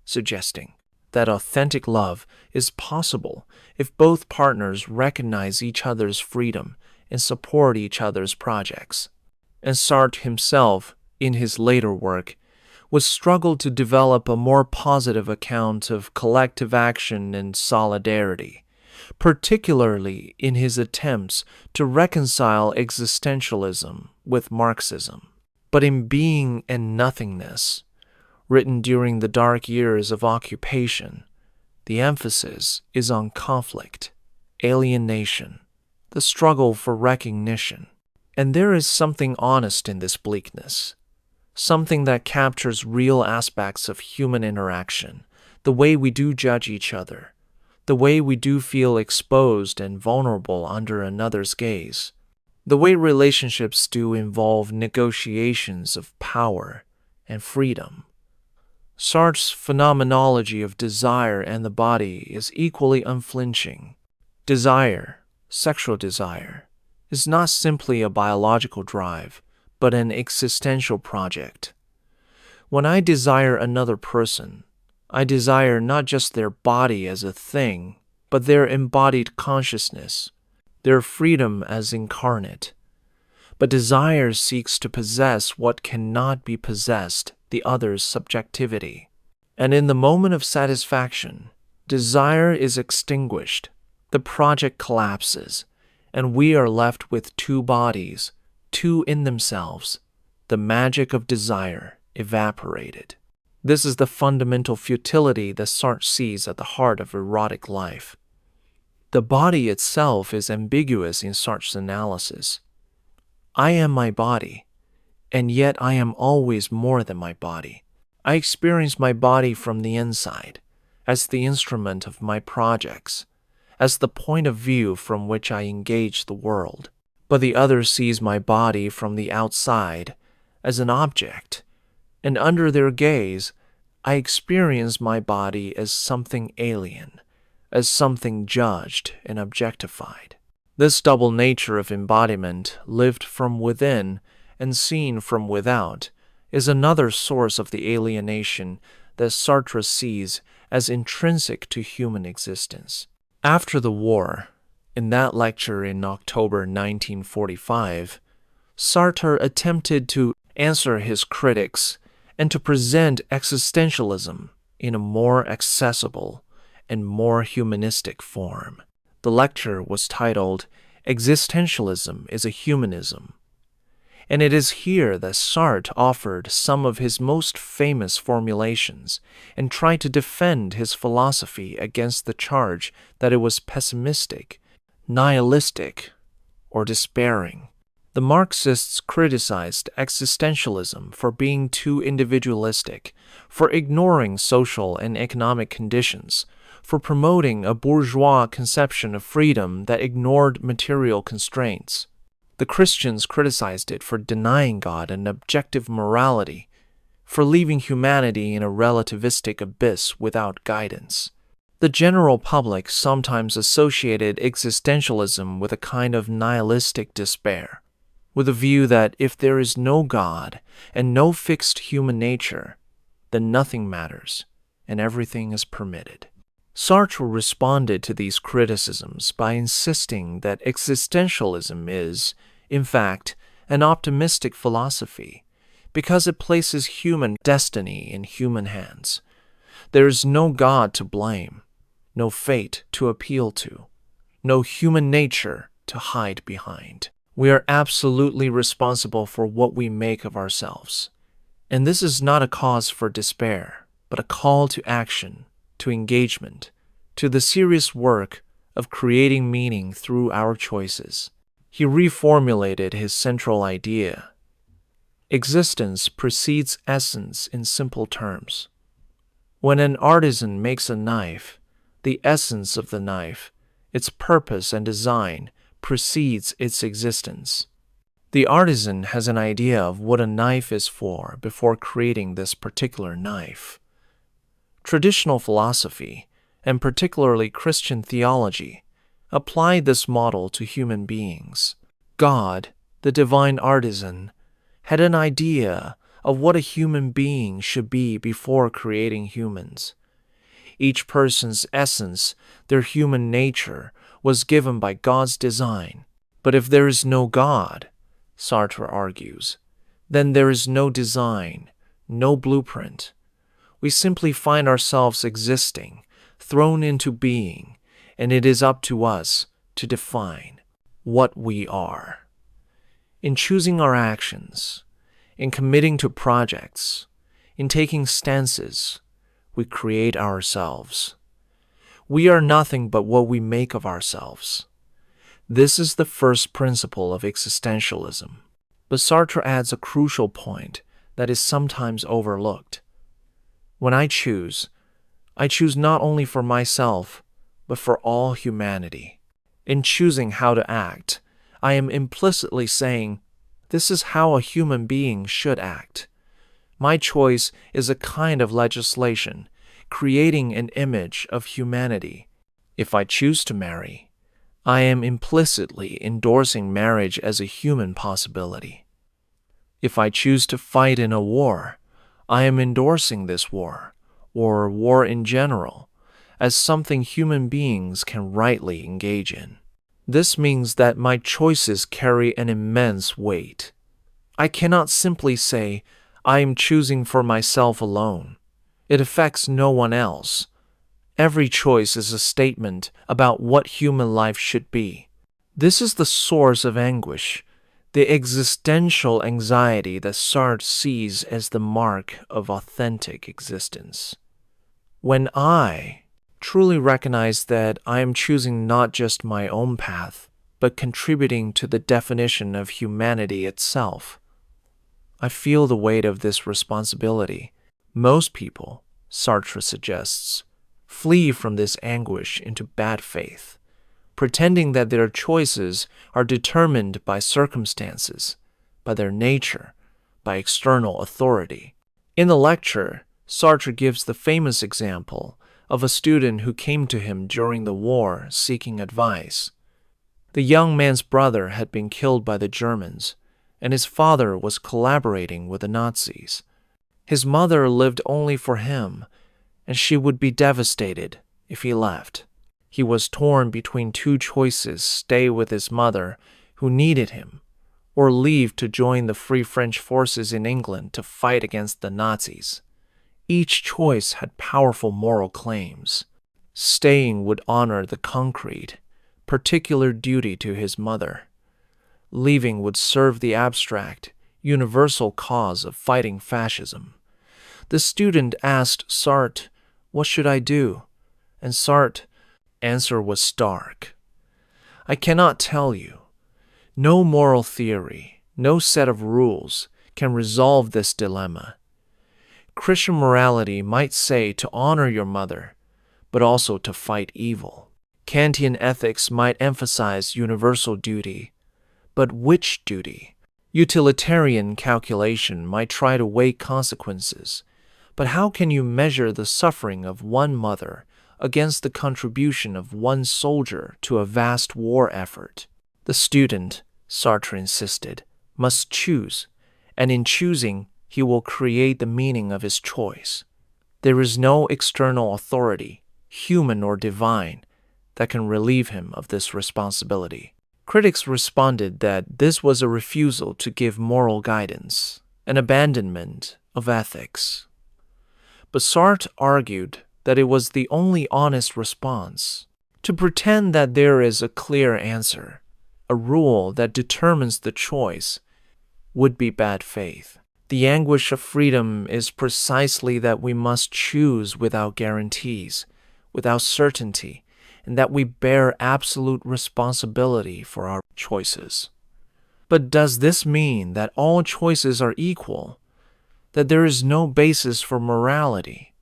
suggesting that authentic love is possible if both partners recognize each other's freedom and support each other's projects. And Sartre himself, in his later work, would struggle to develop a more positive account of collective action and solidarity, particularly in his attempts to reconcile existentialism with Marxism. But in Being and Nothingness, written during the dark years of occupation, the emphasis is on conflict, alienation, the struggle for recognition. And there is something honest in this bleakness, something that captures real aspects of human interaction, the way we do judge each other, the way we do feel exposed and vulnerable under another's gaze, the way relationships do involve negotiations of power and freedom. Sartre's phenomenology of desire and the body is equally unflinching. Desire, sexual desire, is not simply a biological drive, but an existential project. When I desire another person, I desire not just their body as a thing, but their embodied consciousness, their freedom as incarnate. But desire seeks to possess what cannot be possessed, the other's subjectivity. And in the moment of satisfaction, desire is extinguished, the project collapses, and we are left with two bodies, two in themselves, the magic of desire evaporated. This is the fundamental futility that Sartre sees at the heart of erotic life. The body itself is ambiguous in Sartre's analysis. I am my body, and yet I am always more than my body. I experience my body from the inside, as the instrument of my projects, as the point of view from which I engage the world. But the other sees my body from the outside, as an object, and under their gaze, I experience my body as something alien, as something judged and objectified. This double nature of embodiment, lived from within and seen from without, is another source of the alienation that Sartre sees as intrinsic to human existence. After the war, in that lecture in October 1945, Sartre attempted to answer his critics and to present existentialism in a more accessible and more humanistic form. The lecture was titled, "Existentialism is a Humanism," and it is here that Sartre offered some of his most famous formulations and tried to defend his philosophy against the charge that it was pessimistic, nihilistic, or despairing. The Marxists criticized existentialism for being too individualistic, for ignoring social and economic conditions, for promoting a bourgeois conception of freedom that ignored material constraints. The Christians criticized it for denying God an objective morality, for leaving humanity in a relativistic abyss without guidance. The general public sometimes associated existentialism with a kind of nihilistic despair, with a view that if there is no God and no fixed human nature, then nothing matters and everything is permitted. Sartre responded to these criticisms by insisting that existentialism is, in fact, an optimistic philosophy because it places human destiny in human hands. There is no God to blame, no fate to appeal to, no human nature to hide behind. We are absolutely responsible for what we make of ourselves. And this is not a cause for despair, but a call to action, to engagement, to the serious work of creating meaning through our choices. He reformulated his central idea. Existence precedes essence in simple terms. When an artisan makes a knife, the essence of the knife, its purpose and design, precedes its existence. The artisan has an idea of what a knife is for before creating this particular knife. Traditional philosophy, and particularly Christian theology, applied this model to human beings. God, the divine artisan, had an idea of what a human being should be before creating humans. Each person's essence, their human nature, was given by God's design. But if there is no God, Sartre argues, then there is no design, no blueprint. We simply find ourselves existing, thrown into being, and it is up to us to define what we are. In choosing our actions, in committing to projects, in taking stances, we create ourselves. We are nothing but what we make of ourselves. This is the first principle of existentialism. But Sartre adds a crucial point that is sometimes overlooked. When I choose not only for myself, but for all humanity. In choosing how to act, I am implicitly saying, this is how a human being should act. My choice is a kind of legislation, creating an image of humanity. If I choose to marry, I am implicitly endorsing marriage as a human possibility. If I choose to fight in a war, I am endorsing this war, or war in general, as something human beings can rightly engage in. This means that my choices carry an immense weight. I cannot simply say, I am choosing for myself alone. It affects no one else. Every choice is a statement about what human life should be. This is the source of anguish, the existential anxiety that Sartre sees as the mark of authentic existence. When I truly recognize that I am choosing not just my own path, but contributing to the definition of humanity itself, I feel the weight of this responsibility. Most people, Sartre suggests, flee from this anguish into bad faith, pretending that their choices are determined by circumstances, by their nature, by external authority. In the lecture, Sartre gives the famous example of a student who came to him during the war seeking advice. The young man's brother had been killed by the Germans, and his father was collaborating with the Nazis. His mother lived only for him, and she would be devastated if he left. He was torn between two choices: stay with his mother, who needed him, or leave to join the Free French forces in England to fight against the Nazis. Each choice had powerful moral claims. Staying would honor the concrete, particular duty to his mother. Leaving would serve the abstract, universal cause of fighting fascism. The student asked Sartre, "What should I do?" And Sartre's answer was stark. "I cannot tell you. No moral theory, no set of rules can resolve this dilemma. Christian morality might say to honor your mother, but also to fight evil. Kantian ethics might emphasize universal duty, but which duty? Utilitarian calculation might try to weigh consequences, but how can you measure the suffering of one mother against the contribution of one soldier to a vast war effort? The student, Sartre insisted, must choose, and in choosing, he will create the meaning of his choice. There is no external authority, human or divine, that can relieve him of this responsibility. Critics responded that this was a refusal to give moral guidance, an abandonment of ethics. But Sartre argued that it was the only honest response. To pretend that there is a clear answer, a rule that determines the choice, would be bad faith. The anguish of freedom is precisely that we must choose without guarantees, without certainty, and that we bear absolute responsibility for our choices. But does this mean that all choices are equal, that there is no basis for morality?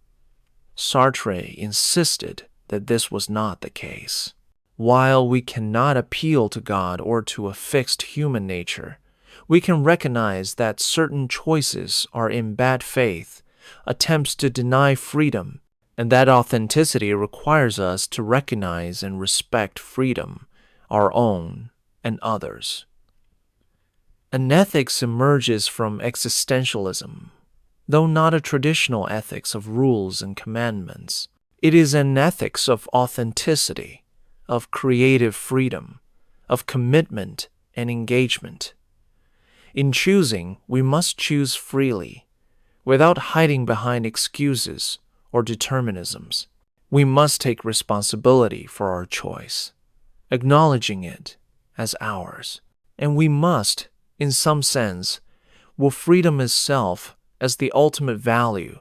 Sartre insisted that this was not the case. While we cannot appeal to God or to a fixed human nature, we can recognize that certain choices are in bad faith, attempts to deny freedom, and that authenticity requires us to recognize and respect freedom, our own and others. An ethics emerges from existentialism, though not a traditional ethics of rules and commandments. It is an ethics of authenticity, of creative freedom, of commitment and engagement. In choosing, we must choose freely, without hiding behind excuses or determinisms. We must take responsibility for our choice, acknowledging it as ours. And we must, in some sense, with freedom itself as the ultimate value,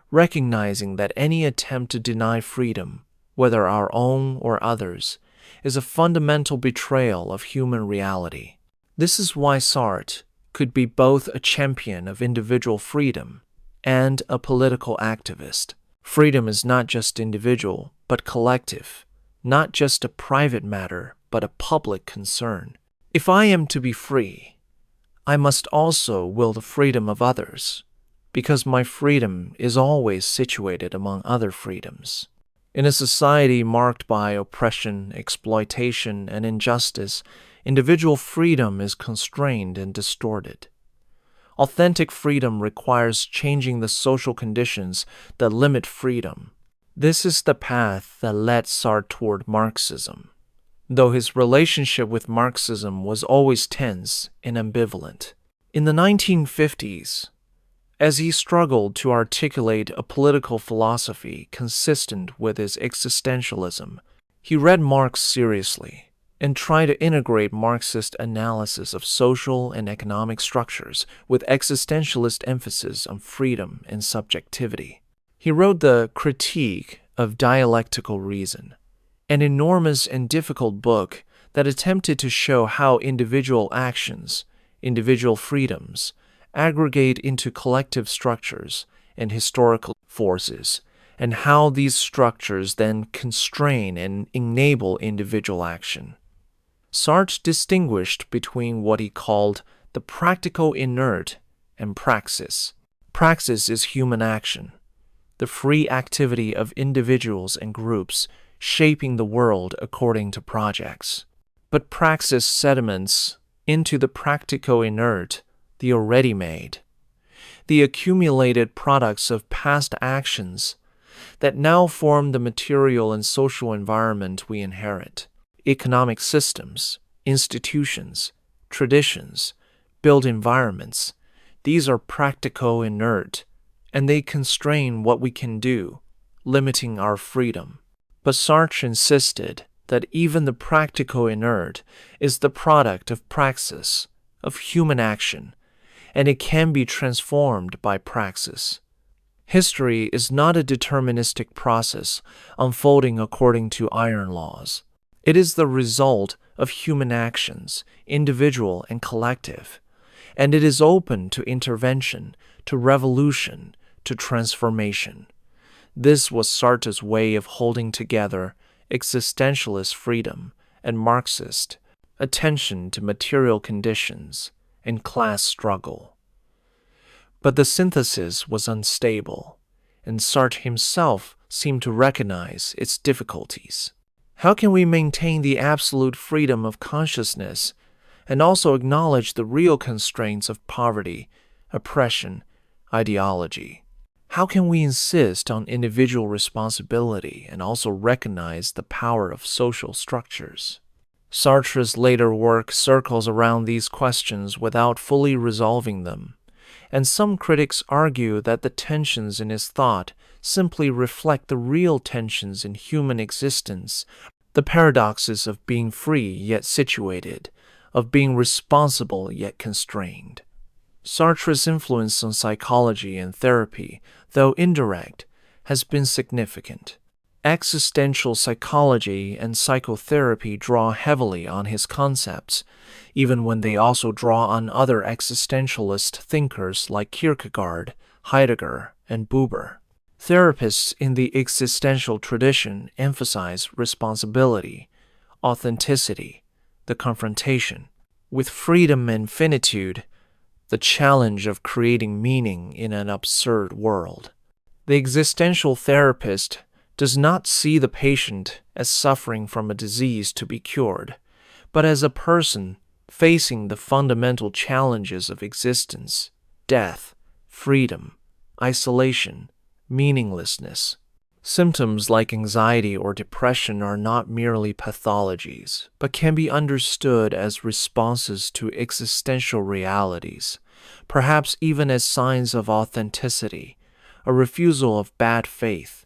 recognizing that any attempt to deny freedom, whether our own or others, is a fundamental betrayal of human reality. This is why Sartre could be both a champion of individual freedom and a political activist. Freedom is not just individual, but collective, not just a private matter, but a public concern. If I am to be free, I must also will the freedom of others. because my freedom is always situated among other freedoms. In a society marked by oppression, exploitation, and injustice, individual freedom is constrained and distorted. Authentic freedom requires changing the social conditions that limit freedom. This is the path that led Sartre toward Marxism, though his relationship with Marxism was always tense and ambivalent. In the 1950s, as he struggled to articulate a political philosophy consistent with his existentialism, he read Marx seriously and tried to integrate Marxist analysis of social and economic structures with existentialist emphasis on freedom and subjectivity. He wrote the Critique of Dialectical Reason, an enormous and difficult book that attempted to show how individual actions, individual freedoms, aggregate into collective structures and historical forces, and how these structures then constrain and enable individual action. Sartre distinguished between what he called the practical inert and praxis. Praxis is human action, the free activity of individuals and groups shaping the world according to projects. But praxis sediments into the practical inert, the already made, the accumulated products of past actions that now form the material and social environment we inherit. Economic systems, institutions, traditions, built environments, these are practical inert, and they constrain what we can do, limiting our freedom. But Sartre insisted that even the practical inert is the product of praxis, of human action, and it can be transformed by praxis. History is not a deterministic process unfolding according to iron laws. It is the result of human actions, individual and collective, and it is open to intervention, to revolution, to transformation. This was Sartre's way of holding together existentialist freedom and Marxist attention to material conditions and class struggle. But the synthesis was unstable, and Sartre himself seemed to recognize its difficulties. How can we maintain the absolute freedom of consciousness and also acknowledge the real constraints of poverty, oppression, ideology? How can we insist on individual responsibility and also recognize the power of social structures? Sartre's later work circles around these questions without fully resolving them, and some critics argue that the tensions in his thought simply reflect the real tensions in human existence, the paradoxes of being free yet situated, of being responsible yet constrained. Sartre's influence on psychology and therapy, though indirect, has been significant. Existential psychology and psychotherapy draw heavily on his concepts, even when they also draw on other existentialist thinkers like Kierkegaard, Heidegger, and Buber. Therapists in the existential tradition emphasize responsibility, authenticity, the confrontation with freedom and finitude, the challenge of creating meaning in an absurd world. The existential therapist does not see the patient as suffering from a disease to be cured, but as a person facing the fundamental challenges of existence, death, freedom, isolation, meaninglessness. Symptoms like anxiety or depression are not merely pathologies, but can be understood as responses to existential realities, perhaps even as signs of authenticity, a refusal of bad faith,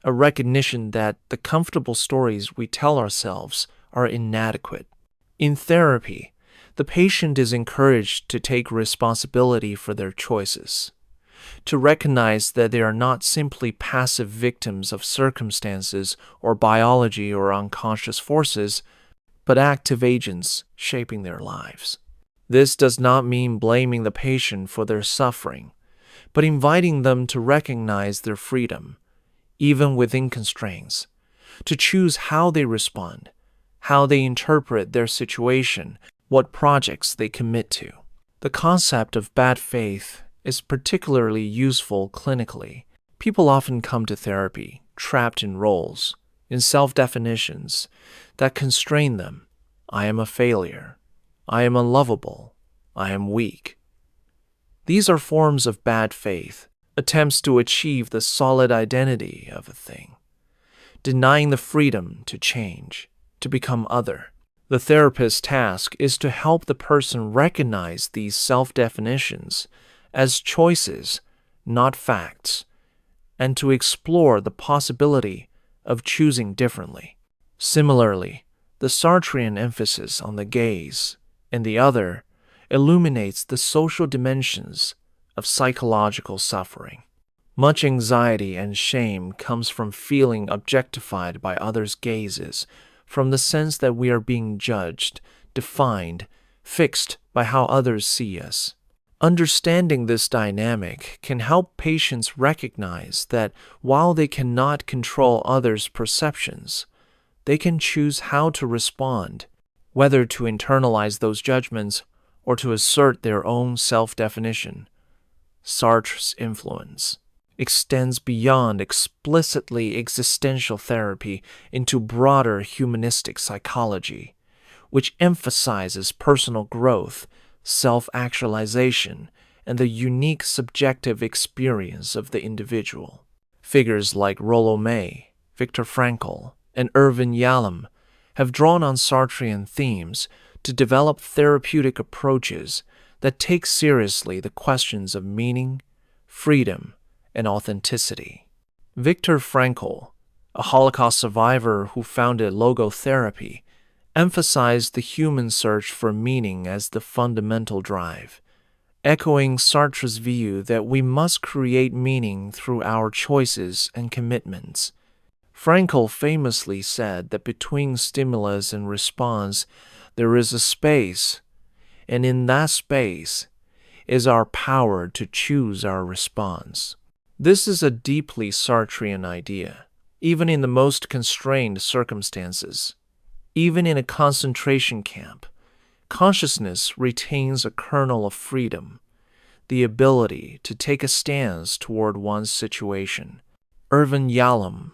a recognition that the comfortable stories we tell ourselves are inadequate. In therapy, the patient is encouraged to take responsibility for their choices, to recognize that they are not simply passive victims of circumstances or biology or unconscious forces, but active agents shaping their lives. This does not mean blaming the patient for their suffering, but inviting them to recognize their freedom, even within constraints, to choose how they respond, how they interpret their situation, what projects they commit to. The concept of bad faith is particularly useful clinically. People often come to therapy trapped in roles, in self-definitions that constrain them. I am a failure. I am unlovable. I am weak. These are forms of bad faith, attempts to achieve the solid identity of a thing, denying the freedom to change, to become other. The therapist's task is to help the person recognize these self-definitions as choices, not facts, and to explore the possibility of choosing differently. Similarly, the Sartrean emphasis on the gaze and the other illuminates the social dimensions of psychological suffering. Much anxiety and shame comes from feeling objectified by others' gazes, from the sense that we are being judged, defined, fixed by how others see us. Understanding this dynamic can help patients recognize that while they cannot control others' perceptions, they can choose how to respond, whether to internalize those judgments or to assert their own self-definition. Sartre's influence extends beyond explicitly existential therapy into broader humanistic psychology, which emphasizes personal growth, self-actualization, and the unique subjective experience of the individual. Figures like Rollo May, Viktor Frankl, and Irvin Yalom have drawn on Sartrean themes to develop therapeutic approaches that take seriously the questions of meaning, freedom, and authenticity. Viktor Frankl, a Holocaust survivor who founded logotherapy, emphasized the human search for meaning as the fundamental drive, echoing Sartre's view that we must create meaning through our choices and commitments. Frankl famously said that between stimulus and response there is a space, and in that space is our power to choose our response. This is a deeply Sartrean idea, even in the most constrained circumstances. Even in a concentration camp, consciousness retains a kernel of freedom, the ability to take a stance toward one's situation. Irvin Yalom,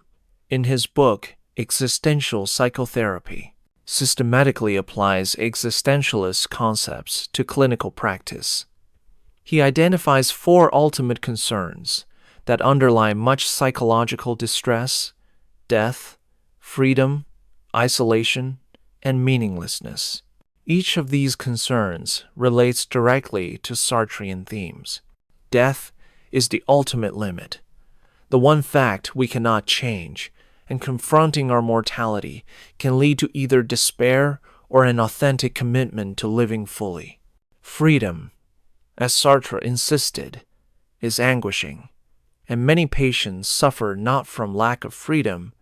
in his book Existential Psychotherapy, systematically applies existentialist concepts to clinical practice. He identifies 4 ultimate concerns that underlie much psychological distress: death, freedom, isolation, and meaninglessness. Each of these concerns relates directly to Sartrean themes. Death is the ultimate limit, the one fact we cannot change, and confronting our mortality can lead to either despair or an authentic commitment to living fully. Freedom, as Sartre insisted, is anguishing, and many patients suffer not from lack of freedom,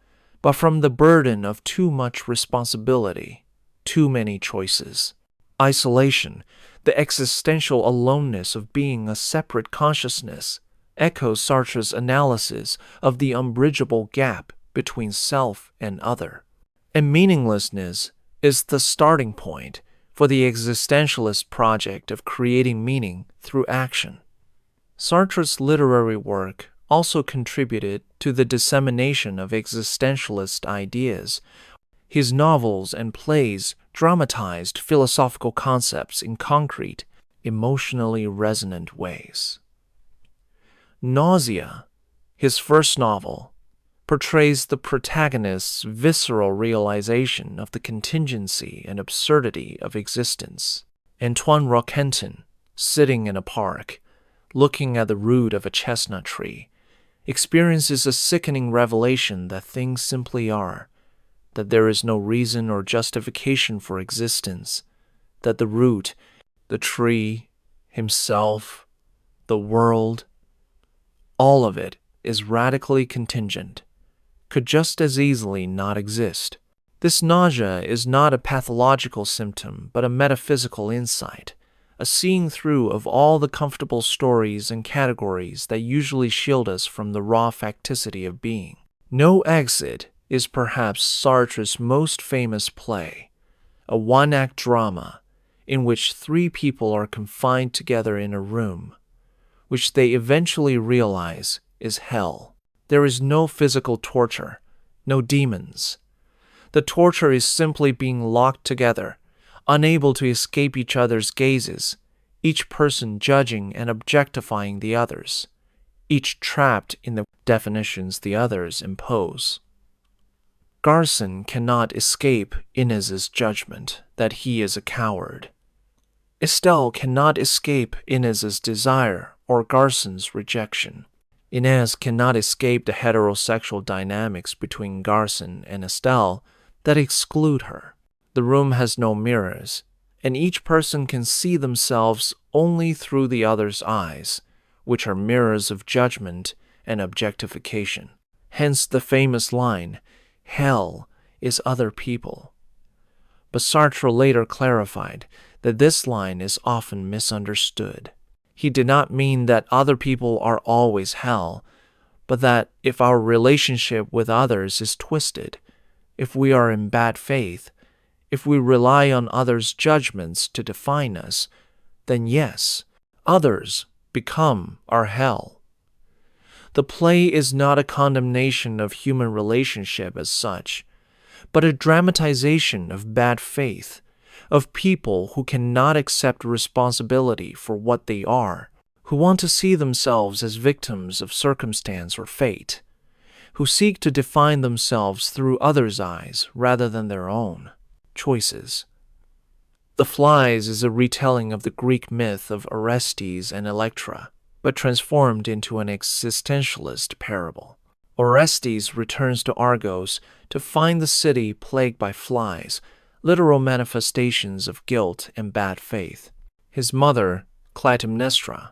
but from the burden of too much responsibility, too many choices. Isolation, the existential aloneness of being a separate consciousness, echoes Sartre's analysis of the unbridgeable gap between self and other. And meaninglessness is the starting point for the existentialist project of creating meaning through action. Sartre's literary work also contributed to the dissemination of existentialist ideas. His novels and plays dramatized philosophical concepts in concrete, emotionally resonant ways. Nausea, his first novel, portrays the protagonist's visceral realization of the contingency and absurdity of existence. Antoine Roquentin, sitting in a park, looking at the root of a chestnut tree, experiences a sickening revelation that things simply are, that there is no reason or justification for existence, that the root, the tree, himself, the world, all of it is radically contingent, could just as easily not exist. This nausea is not a pathological symptom, but a metaphysical insight, a seeing through of all the comfortable stories and categories that usually shield us from the raw facticity of being. No Exit is perhaps Sartre's most famous play, a one-act drama in which 3 people are confined together in a room, which they eventually realize is hell. There is no physical torture, no demons. The torture is simply being locked together, unable to escape each other's gazes, each person judging and objectifying the others, each trapped in the definitions the others impose. Garson cannot escape Inez's judgment that he is a coward. Estelle cannot escape Inez's desire or Garson's rejection. Inez cannot escape the heterosexual dynamics between Garson and Estelle that exclude her. The room has no mirrors, and each person can see themselves only through the other's eyes, which are mirrors of judgment and objectification. Hence the famous line, "Hell is other people." But Sartre later clarified that this line is often misunderstood. He did not mean that other people are always hell, but that if our relationship with others is twisted, if we are in bad faith, if we rely on others' judgments to define us, then yes, others become our hell. The play is not a condemnation of human relationship as such, but a dramatization of bad faith, of people who cannot accept responsibility for what they are, who want to see themselves as victims of circumstance or fate, who seek to define themselves through others' eyes rather than their own choices. The Flies is a retelling of the Greek myth of Orestes and Electra, but transformed into an existentialist parable. Orestes returns to Argos to find the city plagued by flies, literal manifestations of guilt and bad faith. His mother, Clytemnestra,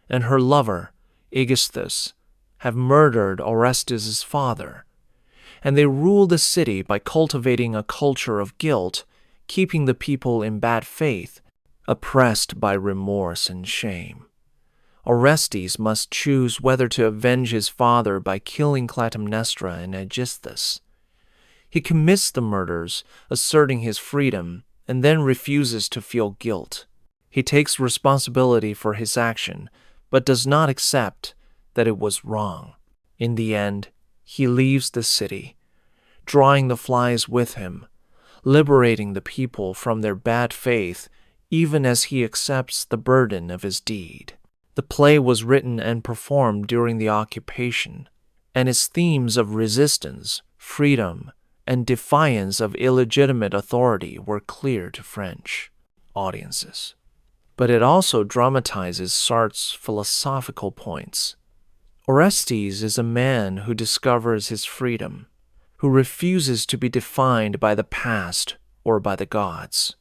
and her lover, Aegisthus, have murdered Orestes' father, and they rule the city by cultivating a culture of guilt, keeping the people in bad faith, oppressed by remorse and shame. Orestes must choose whether to avenge his father by killing Clytemnestra and Aegisthus. He commits the murders, asserting his freedom, and then refuses to feel guilt. He takes responsibility for his action, but does not accept that it was wrong. In the end, he leaves the city, drawing the flies with him, liberating the people from their bad faith, even as he accepts the burden of his deed. The play was written and performed during the occupation, and its themes of resistance, freedom, and defiance of illegitimate authority were clear to French audiences. But it also dramatizes Sartre's philosophical points. Orestes is a man who discovers his freedom, who refuses to be defined by the past or by the gods,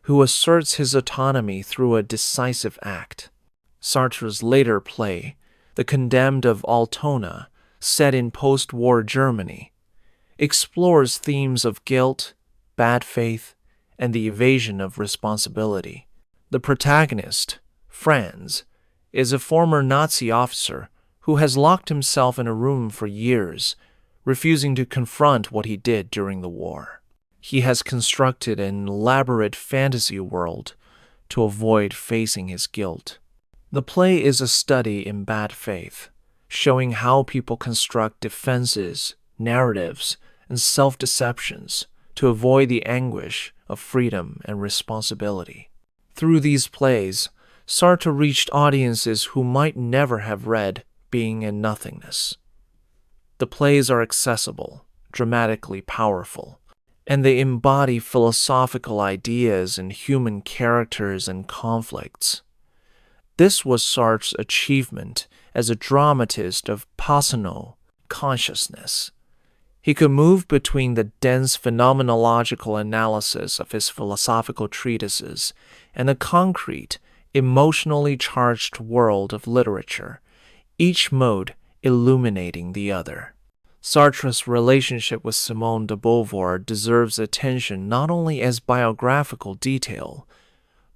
who asserts his autonomy through a decisive act. Sartre's later play, The Condemned of Altona, set in post-war Germany, explores themes of guilt, bad faith, and the evasion of responsibility. The protagonist, Franz, is a former Nazi officer who has locked himself in a room for years, refusing to confront what he did during the war. He has constructed an elaborate fantasy world to avoid facing his guilt. The play is a study in bad faith, showing how people construct defenses, narratives, and self-deceptions to avoid the anguish of freedom and responsibility. Through these plays, Sartre reached audiences who might never have read Being and Nothingness. The plays are accessible, dramatically powerful, and they embody philosophical ideas and human characters and conflicts. This was Sartre's achievement as a dramatist of personal consciousness. He could move between the dense phenomenological analysis of his philosophical treatises and the concrete, emotionally charged world of literature, each mode illuminating the other. Sartre's relationship with Simone de Beauvoir deserves attention not only as biographical detail,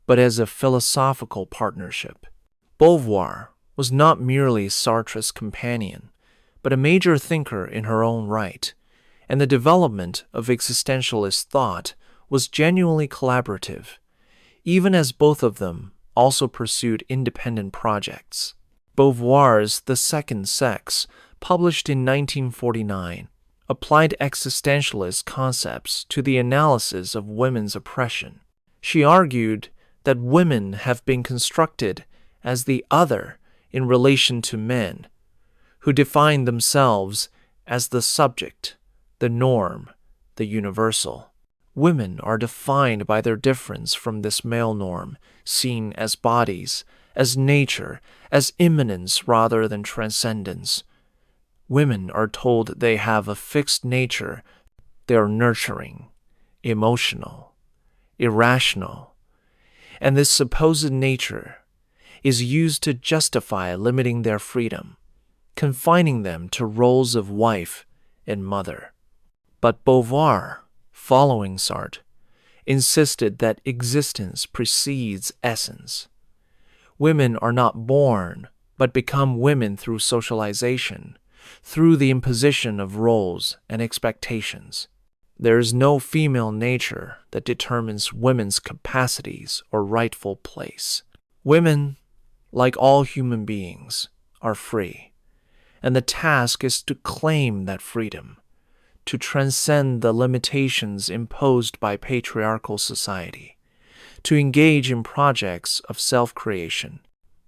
but as a philosophical partnership. Beauvoir was not merely Sartre's companion, but a major thinker in her own right, and the development of existentialist thought was genuinely collaborative, even as both of them also pursued independent projects. Beauvoir's The Second Sex, published in 1949, applied existentialist concepts to the analysis of women's oppression. She argued that women have been constructed as the other in relation to men, who define themselves as the subject, the norm, the universal. Women are defined by their difference from this male norm, seen as bodies, as nature, as immanence rather than transcendence. Women are told they have a fixed nature. They are nurturing, emotional, irrational, and this supposed nature is used to justify limiting their freedom, confining them to roles of wife and mother. But Beauvoir, following Sartre, insisted that existence precedes essence. Women are not born, but become women through socialization, through the imposition of roles and expectations. There is no female nature that determines women's capacities or rightful place. Women, like all human beings, are free, and the task is to claim that freedom, to transcend the limitations imposed by patriarchal society, to engage in projects of self-creation.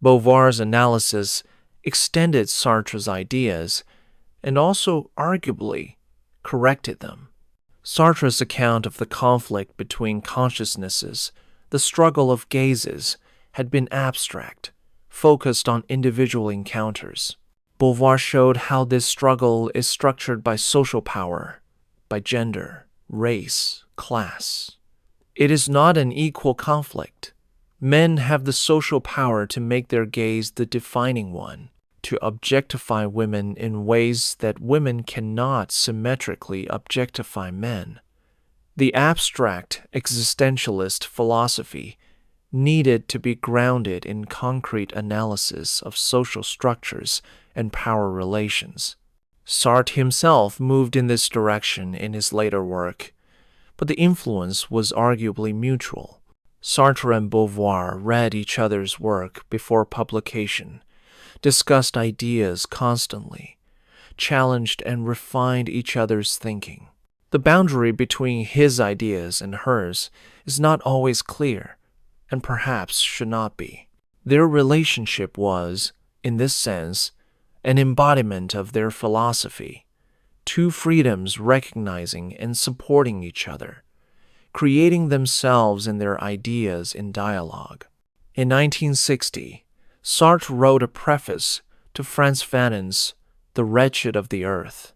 Beauvoir's analysis extended Sartre's ideas and also arguably corrected them. Sartre's account of the conflict between consciousnesses, the struggle of gazes, had been abstract, focused on individual encounters. Beauvoir showed how this struggle is structured by social power, by gender, race, class. It is not an equal conflict. Men have the social power to make their gaze the defining one, to objectify women in ways that women cannot symmetrically objectify men. The abstract existentialist philosophy needed to be grounded in concrete analysis of social structures and power relations. Sartre himself moved in this direction in his later work, but the influence was arguably mutual. Sartre and Beauvoir read each other's work before publication, discussed ideas constantly, challenged and refined each other's thinking. The boundary between his ideas and hers is not always clear, and perhaps should not be. Their relationship was, in this sense, an embodiment of their philosophy, two freedoms recognizing and supporting each other, creating themselves and their ideas in dialogue. In 1960, Sartre wrote a preface to Frantz Fanon's The Wretched of the Earth,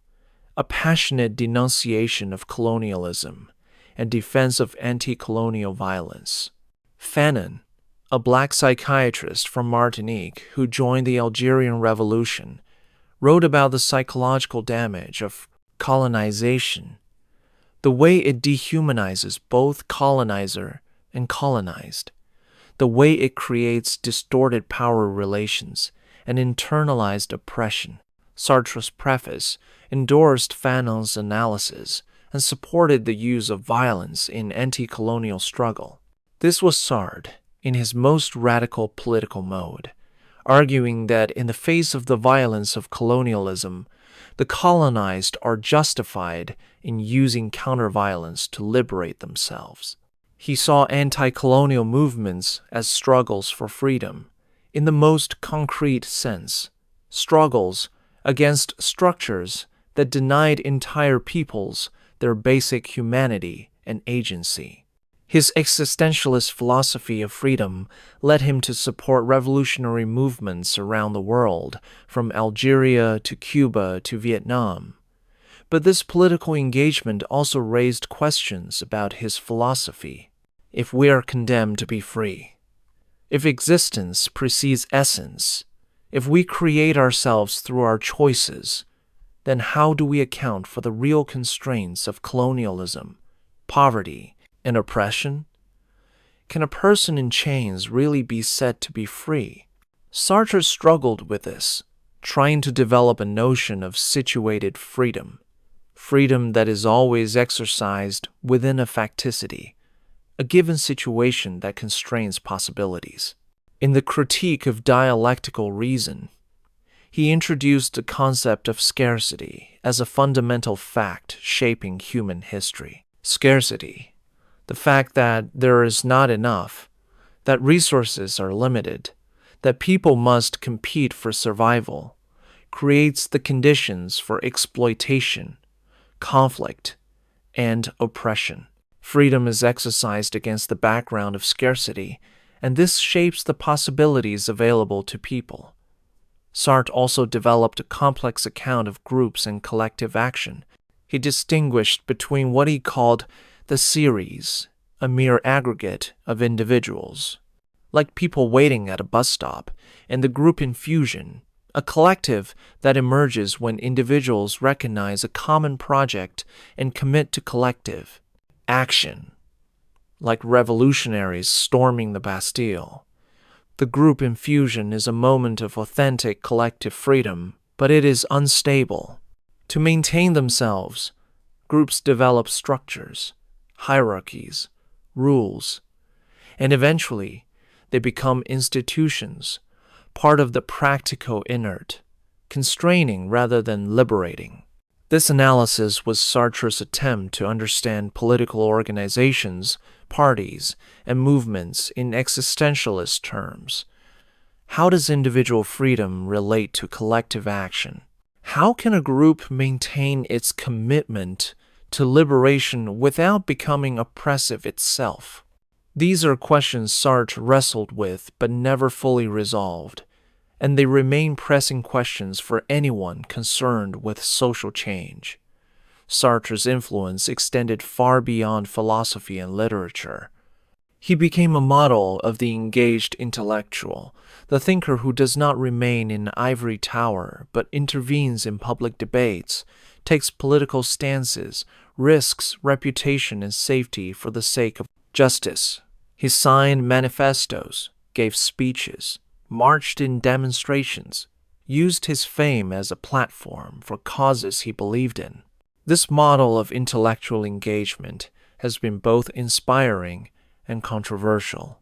a passionate denunciation of colonialism and defense of anti-colonial violence. Fanon, a black psychiatrist from Martinique who joined the Algerian Revolution, wrote about the psychological damage of colonization, the way it dehumanizes both colonizer and colonized, the way it creates distorted power relations and internalized oppression. Sartre's preface endorsed Fanon's analysis and supported the use of violence in anti-colonial struggle. This was Sartre in his most radical political mode, arguing that in the face of the violence of colonialism, the colonized are justified in using counter-violence to liberate themselves. He saw anti-colonial movements as struggles for freedom, in the most concrete sense, struggles against structures that denied entire peoples their basic humanity and agency. His existentialist philosophy of freedom led him to support revolutionary movements around the world, from Algeria to Cuba to Vietnam. But this political engagement also raised questions about his philosophy. If we are condemned to be free, if existence precedes essence, if we create ourselves through our choices, then how do we account for the real constraints of colonialism, poverty, and oppression? Can a person in chains really be said to be free? Sartre struggled with this, trying to develop a notion of situated freedom, freedom that is always exercised within a facticity, a given situation that constrains possibilities. In the Critique of Dialectical Reason, He introduced the concept of scarcity as a fundamental fact shaping human history. Scarcity, the fact that there is not enough, that resources are limited, that people must compete for survival, creates the conditions for exploitation, conflict, and oppression. Freedom is exercised against the background of scarcity, and this shapes the possibilities available to people. Sartre also developed a complex account of groups and collective action. He distinguished between what he called the series, a mere aggregate of individuals, like people waiting at a bus stop, and the group infusion, a collective that emerges when individuals recognize a common project and commit to collective action, like revolutionaries storming the Bastille. The group infusion is a moment of authentic collective freedom, but it is unstable. To maintain themselves, groups develop structures, hierarchies, rules, and eventually they become institutions, part of the practical inert, constraining rather than liberating. This analysis was Sartre's attempt to understand political organizations, parties, and movements in existentialist terms. How does individual freedom relate to collective action? How can a group maintain its commitment to liberation without becoming oppressive itself? These are questions Sartre wrestled with but never fully resolved, and they remain pressing questions for anyone concerned with social change. Sartre's influence extended far beyond philosophy and literature. He became a model of the engaged intellectual, the thinker who does not remain in an ivory tower but intervenes in public debates, takes political stances, risks reputation and safety for the sake of justice. He signed manifestos, gave speeches, marched in demonstrations, used his fame as a platform for causes he believed in. This model of intellectual engagement has been both inspiring and controversial.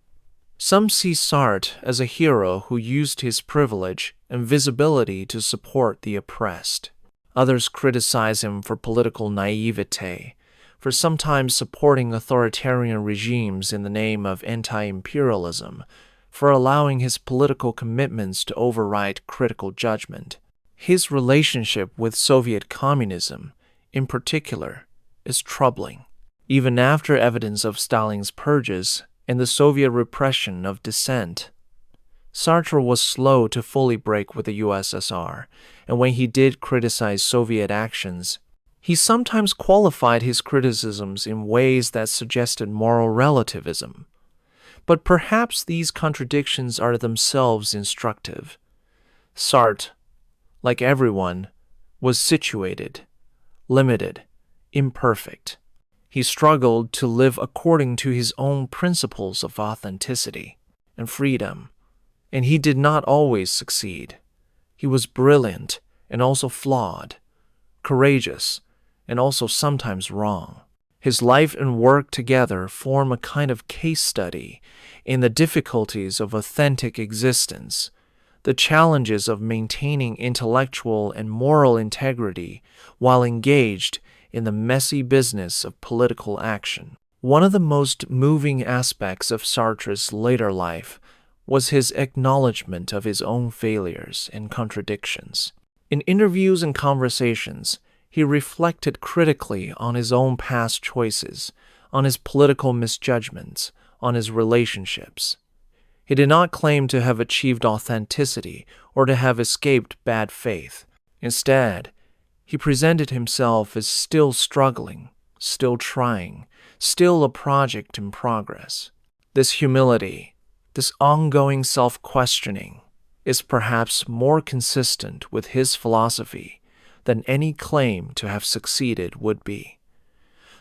Some see Sartre as a hero who used his privilege and visibility to support the oppressed. Others criticize him for political naivete, for sometimes supporting authoritarian regimes in the name of anti-imperialism, for allowing his political commitments to override critical judgment. His relationship with Soviet communism, in particular, is troubling. Even after evidence of Stalin's purges and the Soviet repression of dissent, Sartre was slow to fully break with the USSR, and when he did criticize Soviet actions, he sometimes qualified his criticisms in ways that suggested moral relativism. But perhaps these contradictions are themselves instructive. Sartre, like everyone, was situated, limited, imperfect. He struggled to live according to his own principles of authenticity and freedom, and he did not always succeed. He was brilliant and also flawed, courageous and also sometimes wrong. His life and work together form a kind of case study in the difficulties of authentic existence, the challenges of maintaining intellectual and moral integrity while engaged in the messy business of political action. One of the most moving aspects of Sartre's later life was his acknowledgement of his own failures and contradictions. In interviews and conversations, he reflected critically on his own past choices, on his political misjudgments, on his relationships. He did not claim to have achieved authenticity or to have escaped bad faith. Instead, he presented himself as still struggling, still trying, still a project in progress. This humility, this ongoing self-questioning, is perhaps more consistent with his philosophy than any claim to have succeeded would be.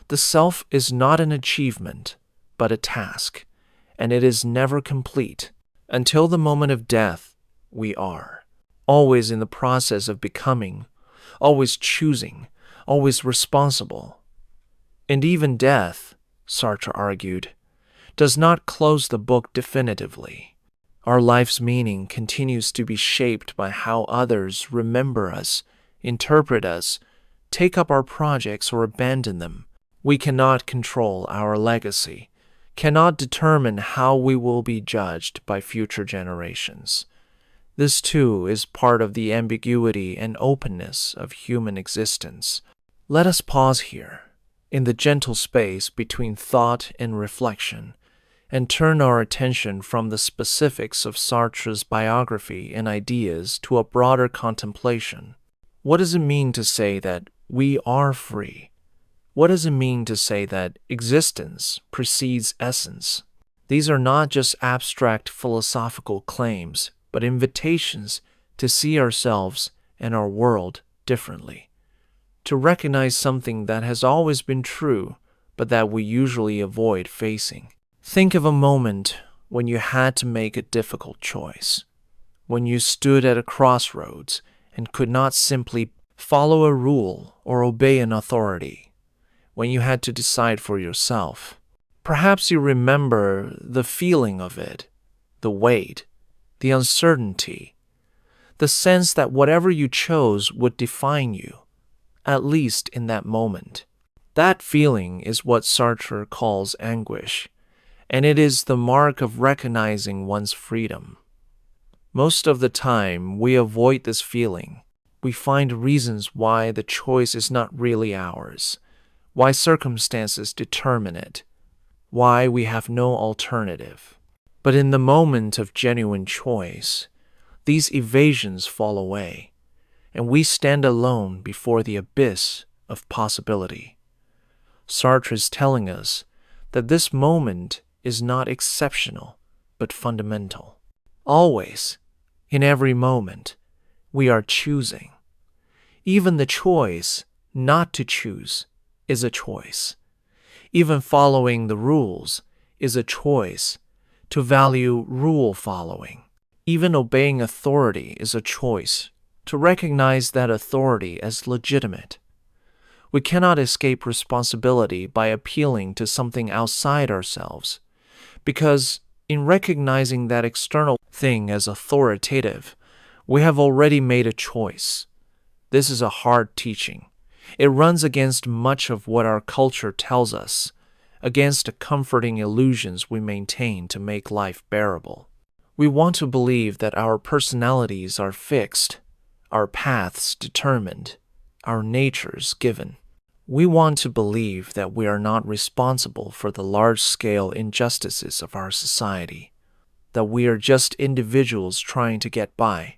The self is not an achievement, but a task, and it is never complete. Until the moment of death, we are, always in the process of becoming, always choosing, always responsible. And even death, Sartre argued, does not close the book definitively. Our life's meaning continues to be shaped by how others remember us, interpret us, take up our projects or abandon them. We cannot control our legacy, cannot determine how we will be judged by future generations. This too is part of the ambiguity and openness of human existence. Let us pause here, in the gentle space between thought and reflection, and turn our attention from the specifics of Sartre's biography and ideas to a broader contemplation. What does it mean to say that we are free? What does it mean to say that existence precedes essence? These are not just abstract philosophical claims, but invitations to see ourselves and our world differently, to recognize something that has always been true, but that we usually avoid facing. Think of a moment when you had to make a difficult choice, when you stood at a crossroads and could not simply follow a rule or obey an authority, when you had to decide for yourself. Perhaps you remember the feeling of it, the weight, the uncertainty, the sense that whatever you chose would define you, at least in that moment. That feeling is what Sartre calls anguish, and it is the mark of recognizing one's freedom. Most of the time, we avoid this feeling. We find reasons why the choice is not really ours, why circumstances determine it, why we have no alternative. But in the moment of genuine choice, these evasions fall away, and we stand alone before the abyss of possibility. Sartre is telling us that this moment is not exceptional, but fundamental. Always, in every moment, we are choosing. Even the choice not to choose is a choice. Even following the rules is a choice to value rule following. Even obeying authority is a choice to recognize that authority as legitimate. We cannot escape responsibility by appealing to something outside ourselves, because in recognizing that external thing as authoritative, we have already made a choice. This is a hard teaching. It runs against much of what our culture tells us, against the comforting illusions we maintain to make life bearable. We want to believe that our personalities are fixed, our paths determined, our natures given. We want to believe that we are not responsible for the large-scale injustices of our society, that we are just individuals trying to get by,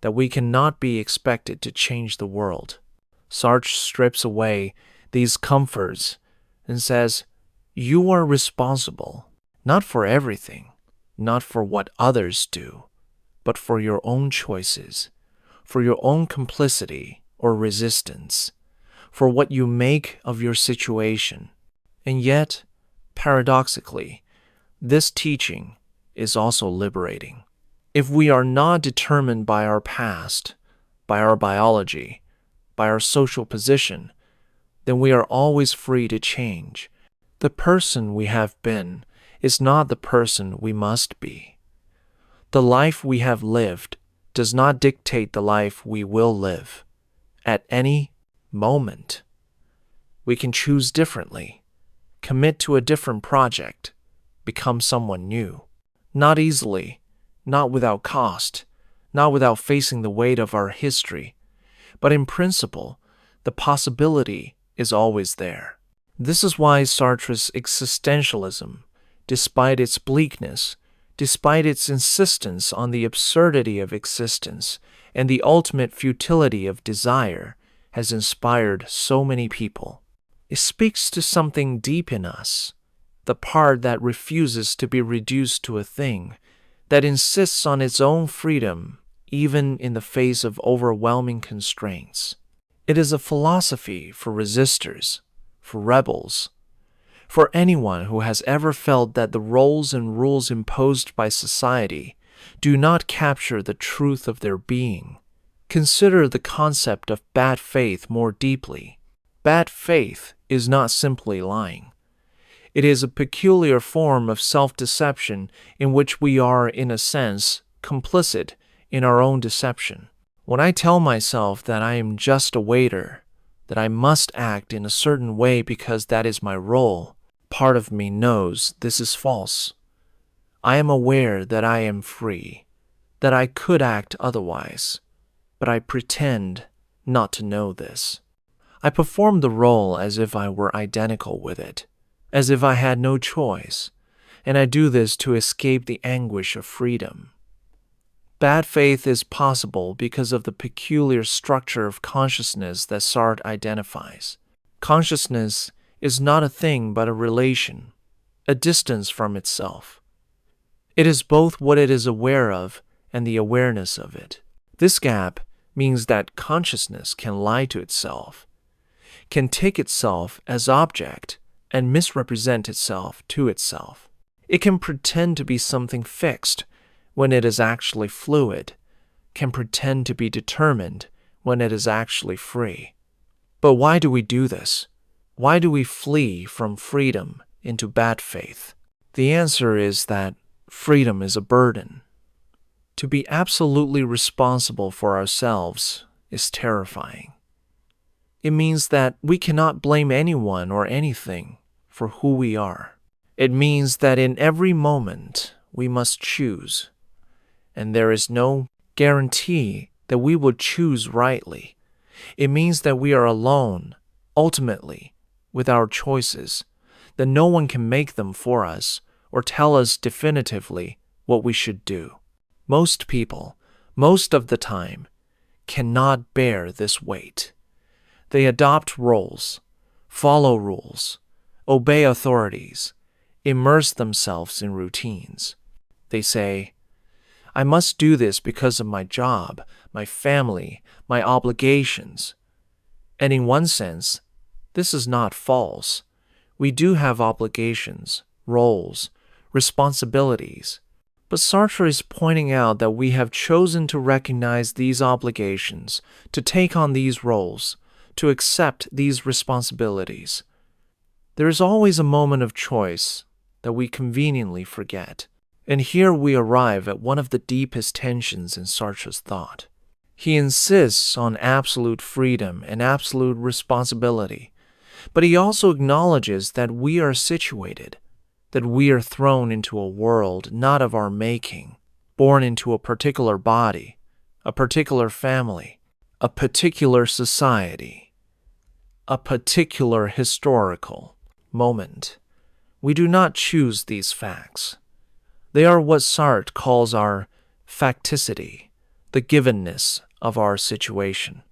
that we cannot be expected to change the world. Sartre strips away these comforts and says, you are responsible, not for everything, not for what others do, but for your own choices, for your own complicity or resistance, for what you make of your situation. And yet, paradoxically, this teaching is also liberating. If we are not determined by our past, by our biology, by our social position, then we are always free to change. The person we have been is not the person we must be. The life we have lived does not dictate the life we will live. At any moment, we can choose differently, commit to a different project, become someone new. Not easily, not without cost, not without facing the weight of our history, but in principle, the possibility is always there. This is why Sartre's existentialism, despite its bleakness, despite its insistence on the absurdity of existence and the ultimate futility of desire, has inspired so many people. It speaks to something deep in us, the part that refuses to be reduced to a thing, that insists on its own freedom even in the face of overwhelming constraints. It is a philosophy for resistors, for rebels, for anyone who has ever felt that the roles and rules imposed by society do not capture the truth of their being. Consider the concept of bad faith more deeply. Bad faith is not simply lying. It is a peculiar form of self-deception in which we are, in a sense, complicit in our own deception. When I tell myself that I am just a waiter, that I must act in a certain way because that is my role, part of me knows this is false. I am aware that I am free, that I could act otherwise, but I pretend not to know this. I perform the role as if I were identical with it, as if I had no choice, and I do this to escape the anguish of freedom. Bad faith is possible because of the peculiar structure of consciousness that Sartre identifies. Consciousness is not a thing but a relation, a distance from itself. It is both what it is aware of and the awareness of it. This gap means that consciousness can lie to itself, can take itself as object and misrepresent itself to itself. It can pretend to be something fixed when it is actually fluid, can pretend to be determined when it is actually free. But why do we do this? Why do we flee from freedom into bad faith? The answer is that freedom is a burden. To be absolutely responsible for ourselves is terrifying. It means that we cannot blame anyone or anything for who we are. It means that in every moment we must choose, and there is no guarantee that we will choose rightly. It means that we are alone, ultimately, with our choices, that no one can make them for us or tell us definitively what we should do. Most people, most of the time, cannot bear this weight. They adopt roles, follow rules, obey authorities, immerse themselves in routines. They say, I must do this because of my job, my family, my obligations. And in one sense, this is not false. We do have obligations, roles, responsibilities. But Sartre is pointing out that we have chosen to recognize these obligations, to take on these roles, to accept these responsibilities. There is always a moment of choice that we conveniently forget. And here we arrive at one of the deepest tensions in Sartre's thought. He insists on absolute freedom and absolute responsibility, but he also acknowledges that we are situated, that we are thrown into a world not of our making, born into a particular body, a particular family, a particular society, a particular historical moment. We do not choose these facts. They are what Sartre calls our facticity, the givenness of our situation.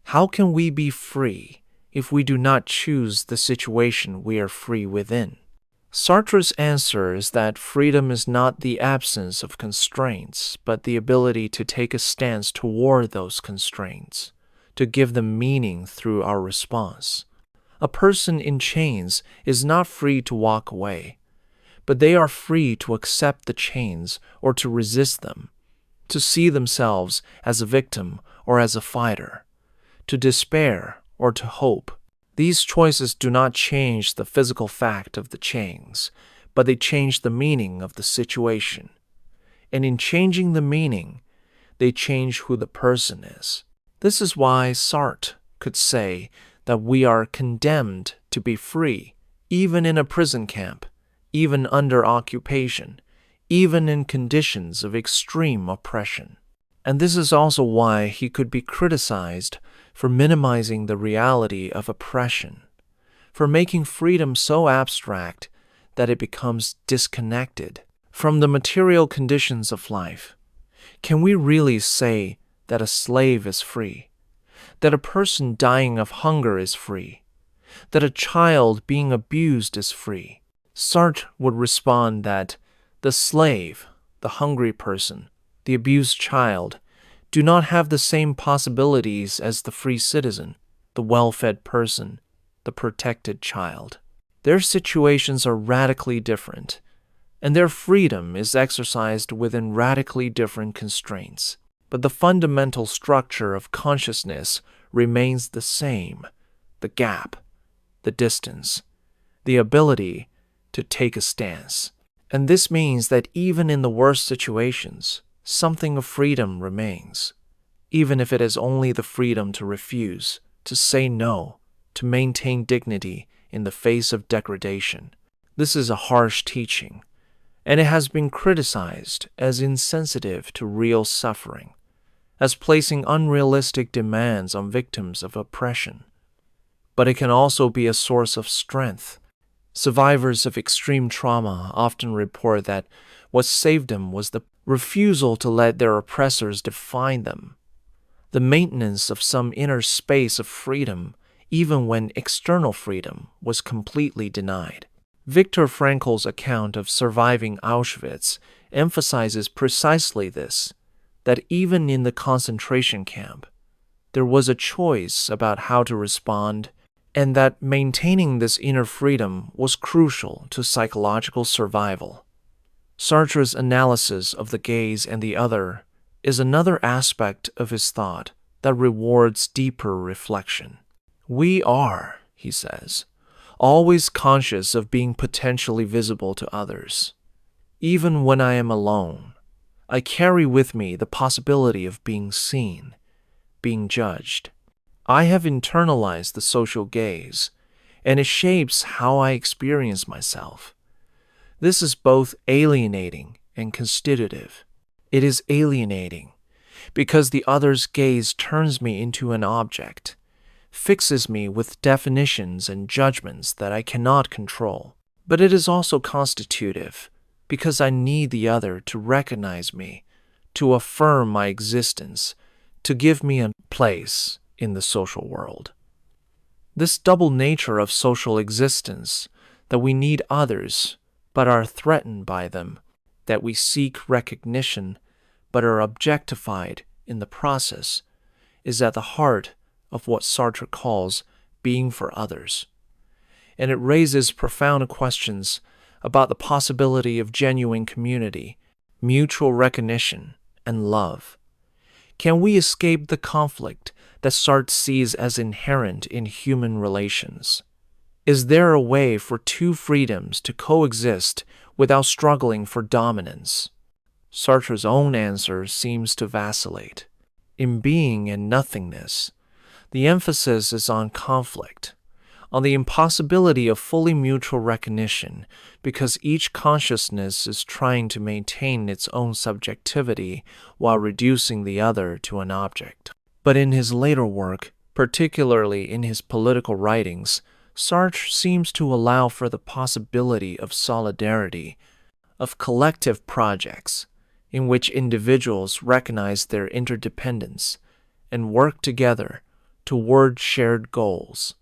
How can we be free if we do not choose the situation we are free within? Sartre's answer is that freedom is not the absence of constraints, but the ability to take a stance toward those constraints, to give them meaning through our response. A person in chains is not free to walk away, but they are free to accept the chains or to resist them, to see themselves as a victim or as a fighter, to despair or to hope. These choices do not change the physical fact of the chains, but they change the meaning of the situation. And in changing the meaning, they change who the person is. This is why Sartre could say that we are condemned to be free, even in a prison camp, even under occupation, even in conditions of extreme oppression. And this is also why he could be criticized for minimizing the reality of oppression, for making freedom so abstract that it becomes disconnected from the material conditions of life. Can we really say that a slave is free, that a person dying of hunger is free, that a child being abused is free? Sartre would respond that the slave, the hungry person, the abused child, do not have the same possibilities as the free citizen, the well-fed person, the protected child. Their situations are radically different, and their freedom is exercised within radically different constraints. But the fundamental structure of consciousness remains the same: the gap, the distance, the ability to take a stance. And this means that even in the worst situations, something of freedom remains, even if it is only the freedom to refuse, to say no, to maintain dignity in the face of degradation. This is a harsh teaching, and it has been criticized as insensitive to real suffering, as placing unrealistic demands on victims of oppression. But it can also be a source of strength. Survivors of extreme trauma often report that what saved them was the refusal to let their oppressors define them, the maintenance of some inner space of freedom, even when external freedom was completely denied. Viktor Frankl's account of surviving Auschwitz emphasizes precisely this, that even in the concentration camp, there was a choice about how to respond, and that maintaining this inner freedom was crucial to psychological survival. Sartre's analysis of the gaze and the other is another aspect of his thought that rewards deeper reflection. We are, he says, always conscious of being potentially visible to others. Even when I am alone, I carry with me the possibility of being seen, being judged. I have internalized the social gaze, and it shapes how I experience myself. This is both alienating and constitutive. It is alienating because the other's gaze turns me into an object, fixes me with definitions and judgments that I cannot control. But it is also constitutive because I need the other to recognize me, to affirm my existence, to give me a place in the social world. This double nature of social existence, that we need others but are threatened by them, that we seek recognition but are objectified in the process, is at the heart of what Sartre calls being for others. And it raises profound questions about the possibility of genuine community, mutual recognition, and love. Can we escape the conflict that Sartre sees as inherent in human relations? Is there a way for two freedoms to coexist without struggling for dominance? Sartre's own answer seems to vacillate. In being and nothingness, the emphasis is on conflict, on the impossibility of fully mutual recognition, because each consciousness is trying to maintain its own subjectivity while reducing the other to an object. But in his later work, particularly in his political writings, Sartre seems to allow for the possibility of solidarity, of collective projects, in which individuals recognize their interdependence and work together toward shared goals.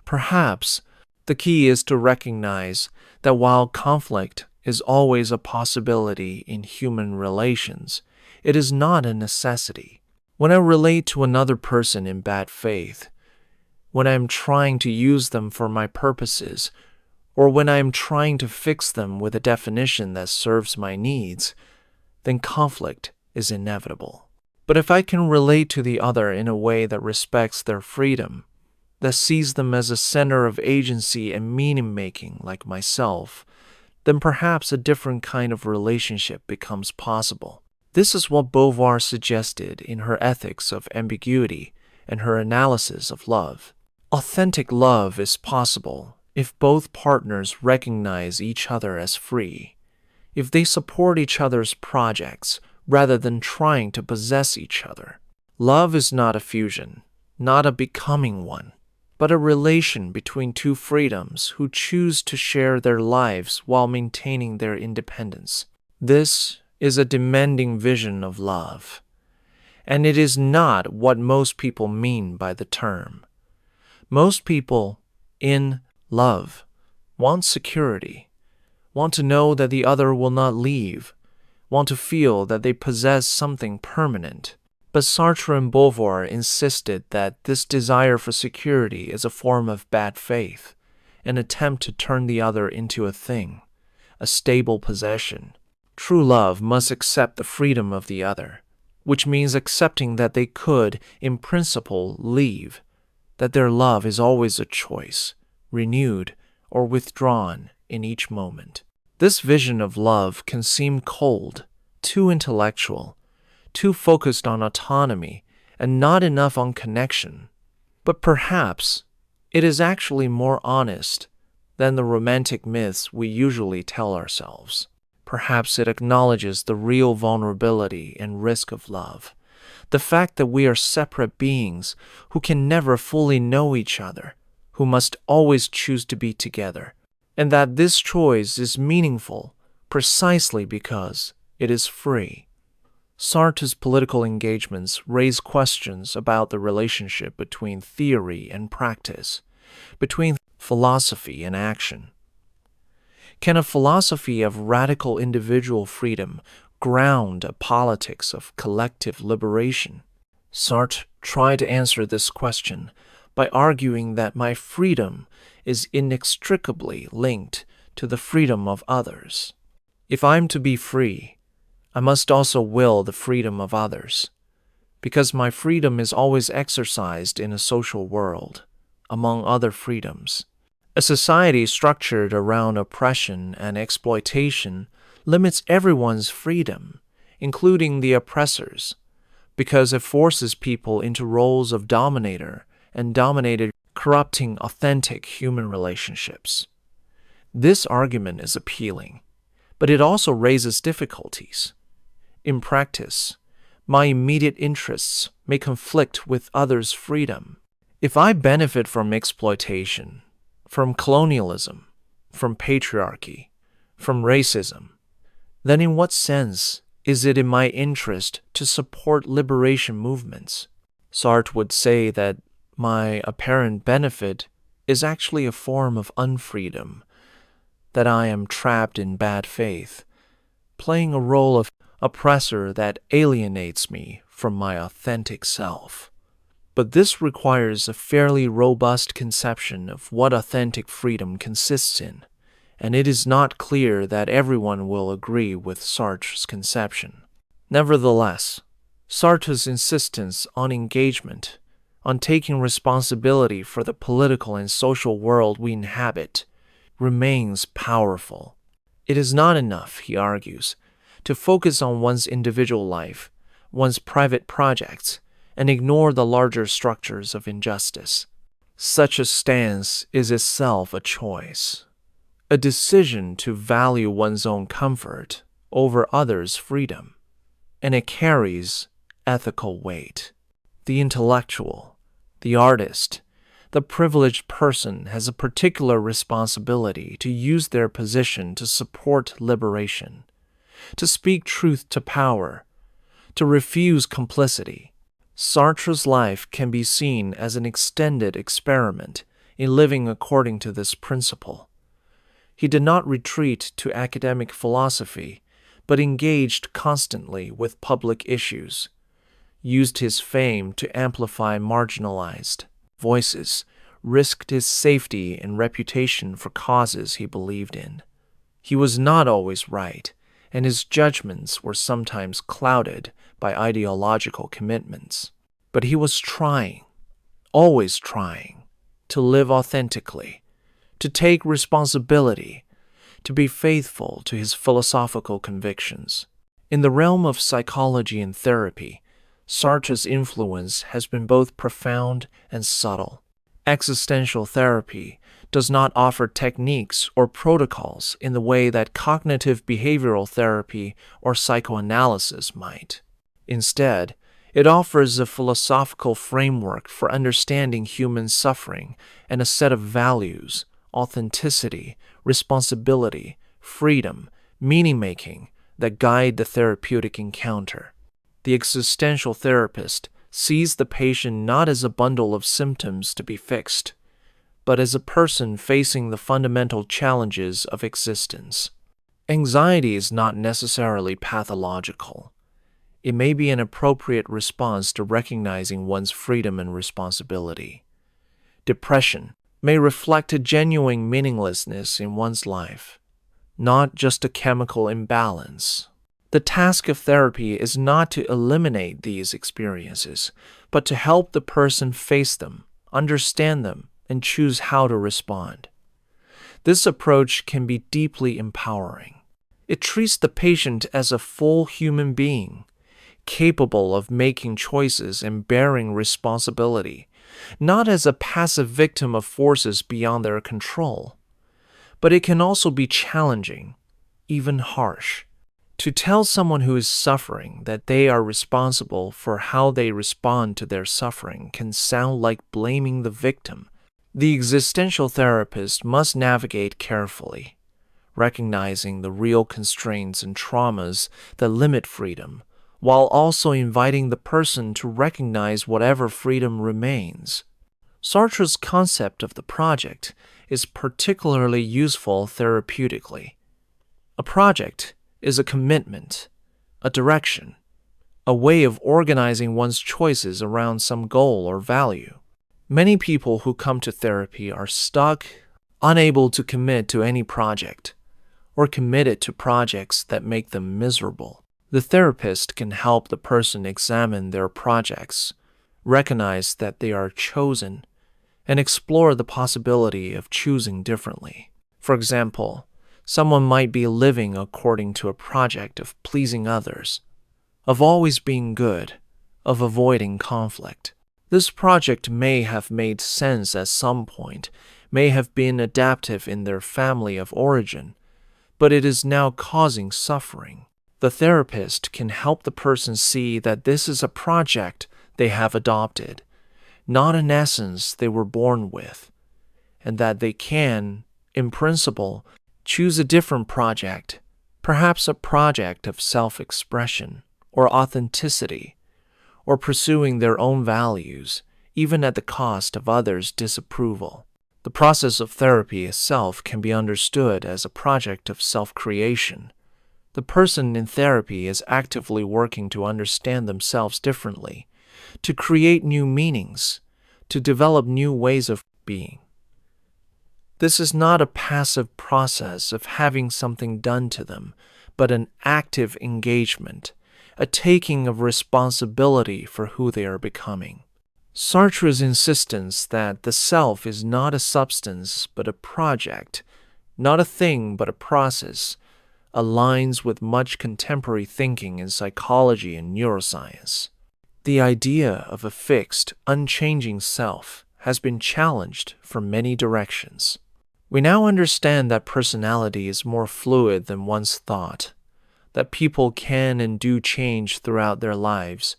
Perhaps the key is to recognize that while conflict is always a possibility in human relations, it is not a necessity. When I relate to another person in bad faith, when I am trying to use them for my purposes, or when I am trying to fix them with a definition that serves my needs, then conflict is inevitable. But if I can relate to the other in a way that respects their freedom, that sees them as a center of agency and meaning-making like myself, then perhaps a different kind of relationship becomes possible. This is what Beauvoir suggested in her ethics of ambiguity and her analysis of love. Authentic love is possible if both partners recognize each other as free, if they support each other's projects rather than trying to possess each other. Love is not a fusion, not a becoming one, but a relation between two freedoms who choose to share their lives while maintaining their independence. This is a demanding vision of love, and it is not what most people mean by the term. Most people in love want security, want to know that the other will not leave, want to feel that they possess something permanent. But Sartre and Beauvoir insisted that this desire for security is a form of bad faith, an attempt to turn the other into a thing, a stable possession. True love must accept the freedom of the other, which means accepting that they could, in principle, leave, that their love is always a choice, renewed or withdrawn in each moment. This vision of love can seem cold, too intellectual, too focused on autonomy, and not enough on connection. But perhaps it is actually more honest than the romantic myths we usually tell ourselves. Perhaps it acknowledges the real vulnerability and risk of love, the fact that we are separate beings who can never fully know each other, who must always choose to be together, and that this choice is meaningful precisely because it is free. Sartre's political engagements raise questions about the relationship between theory and practice, between philosophy and action. Can a philosophy of radical individual freedom ground a politics of collective liberation? Sartre tried to answer this question by arguing that my freedom is inextricably linked to the freedom of others. If I'm to be free, I must also will the freedom of others, because my freedom is always exercised in a social world, among other freedoms. A society structured around oppression and exploitation limits everyone's freedom, including the oppressors, because it forces people into roles of dominator and dominated, corrupting authentic human relationships. This argument is appealing, but it also raises difficulties. In practice, my immediate interests may conflict with others' freedom. If I benefit from exploitation, from colonialism, from patriarchy, from racism, then in what sense is it in my interest to support liberation movements? Sartre would say that my apparent benefit is actually a form of unfreedom, that I am trapped in bad faith, playing a role of oppressor that alienates me from my authentic self. But this requires a fairly robust conception of what authentic freedom consists in, and it is not clear that everyone will agree with Sartre's conception. Nevertheless, Sartre's insistence on engagement, on taking responsibility for the political and social world we inhabit, remains powerful. It is not enough, he argues, to focus on one's individual life, one's private projects, and ignore the larger structures of injustice. Such a stance is itself a choice, a decision to value one's own comfort over others' freedom, and it carries ethical weight. The intellectual, the artist, the privileged person has a particular responsibility to use their position to support liberation, to speak truth to power, to refuse complicity. Sartre's life can be seen as an extended experiment in living according to this principle. He did not retreat to academic philosophy, but engaged constantly with public issues, used his fame to amplify marginalized voices, risked his safety and reputation for causes he believed in. He was not always right, and his judgments were sometimes clouded by ideological commitments. But he was trying, always trying, to live authentically, to take responsibility, to be faithful to his philosophical convictions. In the realm of psychology and therapy, Sartre's influence has been both profound and subtle. Existential therapy does not offer techniques or protocols in the way that cognitive behavioral therapy or psychoanalysis might. Instead, it offers a philosophical framework for understanding human suffering and a set of values, authenticity, responsibility, freedom, meaning-making that guide the therapeutic encounter. The existential therapist sees the patient not as a bundle of symptoms to be fixed, but as a person facing the fundamental challenges of existence. Anxiety is not necessarily pathological. It may be an appropriate response to recognizing one's freedom and responsibility. Depression may reflect a genuine meaninglessness in one's life, not just a chemical imbalance. The task of therapy is not to eliminate these experiences, but to help the person face them, understand them, and choose how to respond. This approach can be deeply empowering. It treats the patient as a full human being, capable of making choices and bearing responsibility, not as a passive victim of forces beyond their control. But it can also be challenging, even harsh. To tell someone who is suffering that they are responsible for how they respond to their suffering can sound like blaming the victim. The existential therapist must navigate carefully, recognizing the real constraints and traumas that limit freedom, while also inviting the person to recognize whatever freedom remains. Sartre's concept of the project is particularly useful therapeutically. A project is a commitment, a direction, a way of organizing one's choices around some goal or value. Many people who come to therapy are stuck, unable to commit to any project, or committed to projects that make them miserable. The therapist can help the person examine their projects, recognize that they are chosen, and explore the possibility of choosing differently. For example, someone might be living according to a project of pleasing others, of always being good, of avoiding conflict. This project may have made sense at some point, may have been adaptive in their family of origin, but it is now causing suffering. The therapist can help the person see that this is a project they have adopted, not an essence they were born with, and that they can, in principle, choose a different project, perhaps a project of self-expression or authenticity, or pursuing their own values, even at the cost of others' disapproval. The process of therapy itself can be understood as a project of self-creation. The person in therapy is actively working to understand themselves differently, to create new meanings, to develop new ways of being. This is not a passive process of having something done to them, but an active engagement, a taking of responsibility for who they are becoming. Sartre's insistence that the self is not a substance but a project, not a thing but a process, aligns with much contemporary thinking in psychology and neuroscience. The idea of a fixed, unchanging self has been challenged from many directions. We now understand that personality is more fluid than once thought, that people can and do change throughout their lives,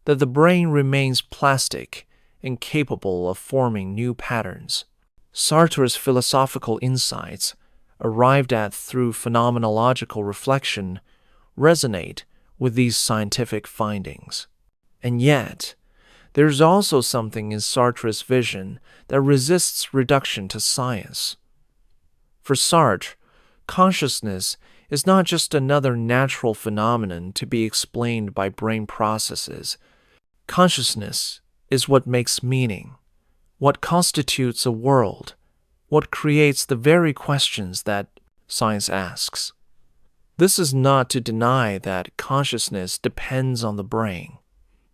that the brain remains plastic and capable of forming new patterns. Sartre's philosophical insights, arrived at through phenomenological reflection, resonate with these scientific findings. And yet, there's also something in Sartre's vision that resists reduction to science. For Sartre, consciousness is not just another natural phenomenon to be explained by brain processes. Consciousness is what makes meaning, what constitutes a world, what creates the very questions that science asks. This is not to deny that consciousness depends on the brain,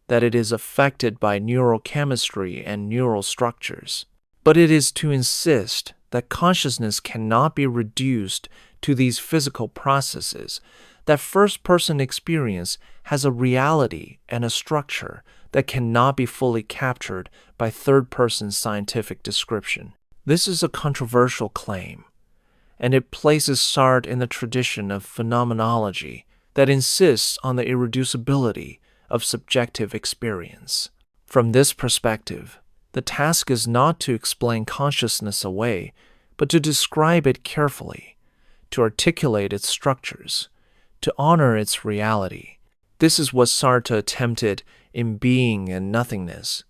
that it is affected by neurochemistry and neural structures, but it is to insist that consciousness cannot be reduced to these physical processes, that first-person experience has a reality and a structure that cannot be fully captured by third-person scientific description. This is a controversial claim, and it places Sartre in the tradition of phenomenology that insists on the irreducibility of subjective experience. From this perspective, the task is not to explain consciousness away, but to describe it carefully, to articulate its structures, to honor its reality. This is what Sartre attempted in Being and Nothingness,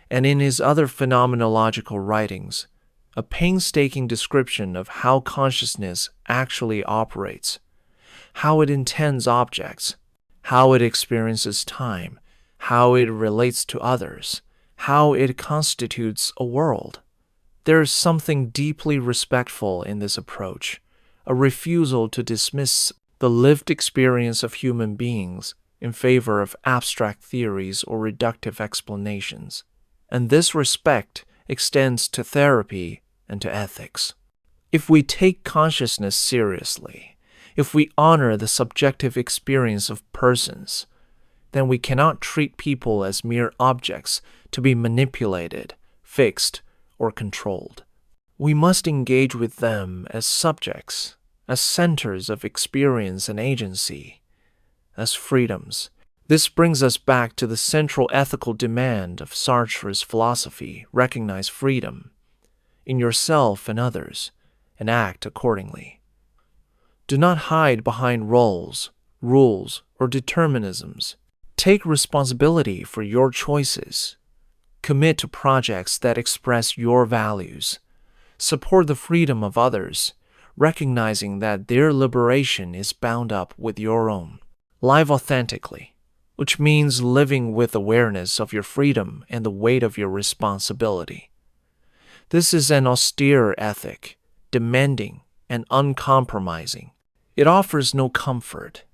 and in his other phenomenological writings, a painstaking description of how consciousness actually operates, how it intends objects, how it experiences time, how it relates to others, how it constitutes a world. There is something deeply respectful in this approach, a refusal to dismiss the lived experience of human beings in favor of abstract theories or reductive explanations. And this respect extends to therapy and to ethics. If we take consciousness seriously, if we honor the subjective experience of persons, then we cannot treat people as mere objects to be manipulated, fixed, or controlled. We must engage with them as subjects, as centers of experience and agency, as freedoms. This brings us back to the central ethical demand of Sartre's philosophy: recognize freedom in yourself and others, and act accordingly. Do not hide behind roles, rules, or determinisms. Take responsibility for your choices. Commit to projects that express your values. Support the freedom of others, recognizing that their liberation is bound up with your own. Live authentically, which means living with awareness of your freedom and the weight of your responsibility. This is an austere ethic, demanding and uncompromising. It offers no comfort,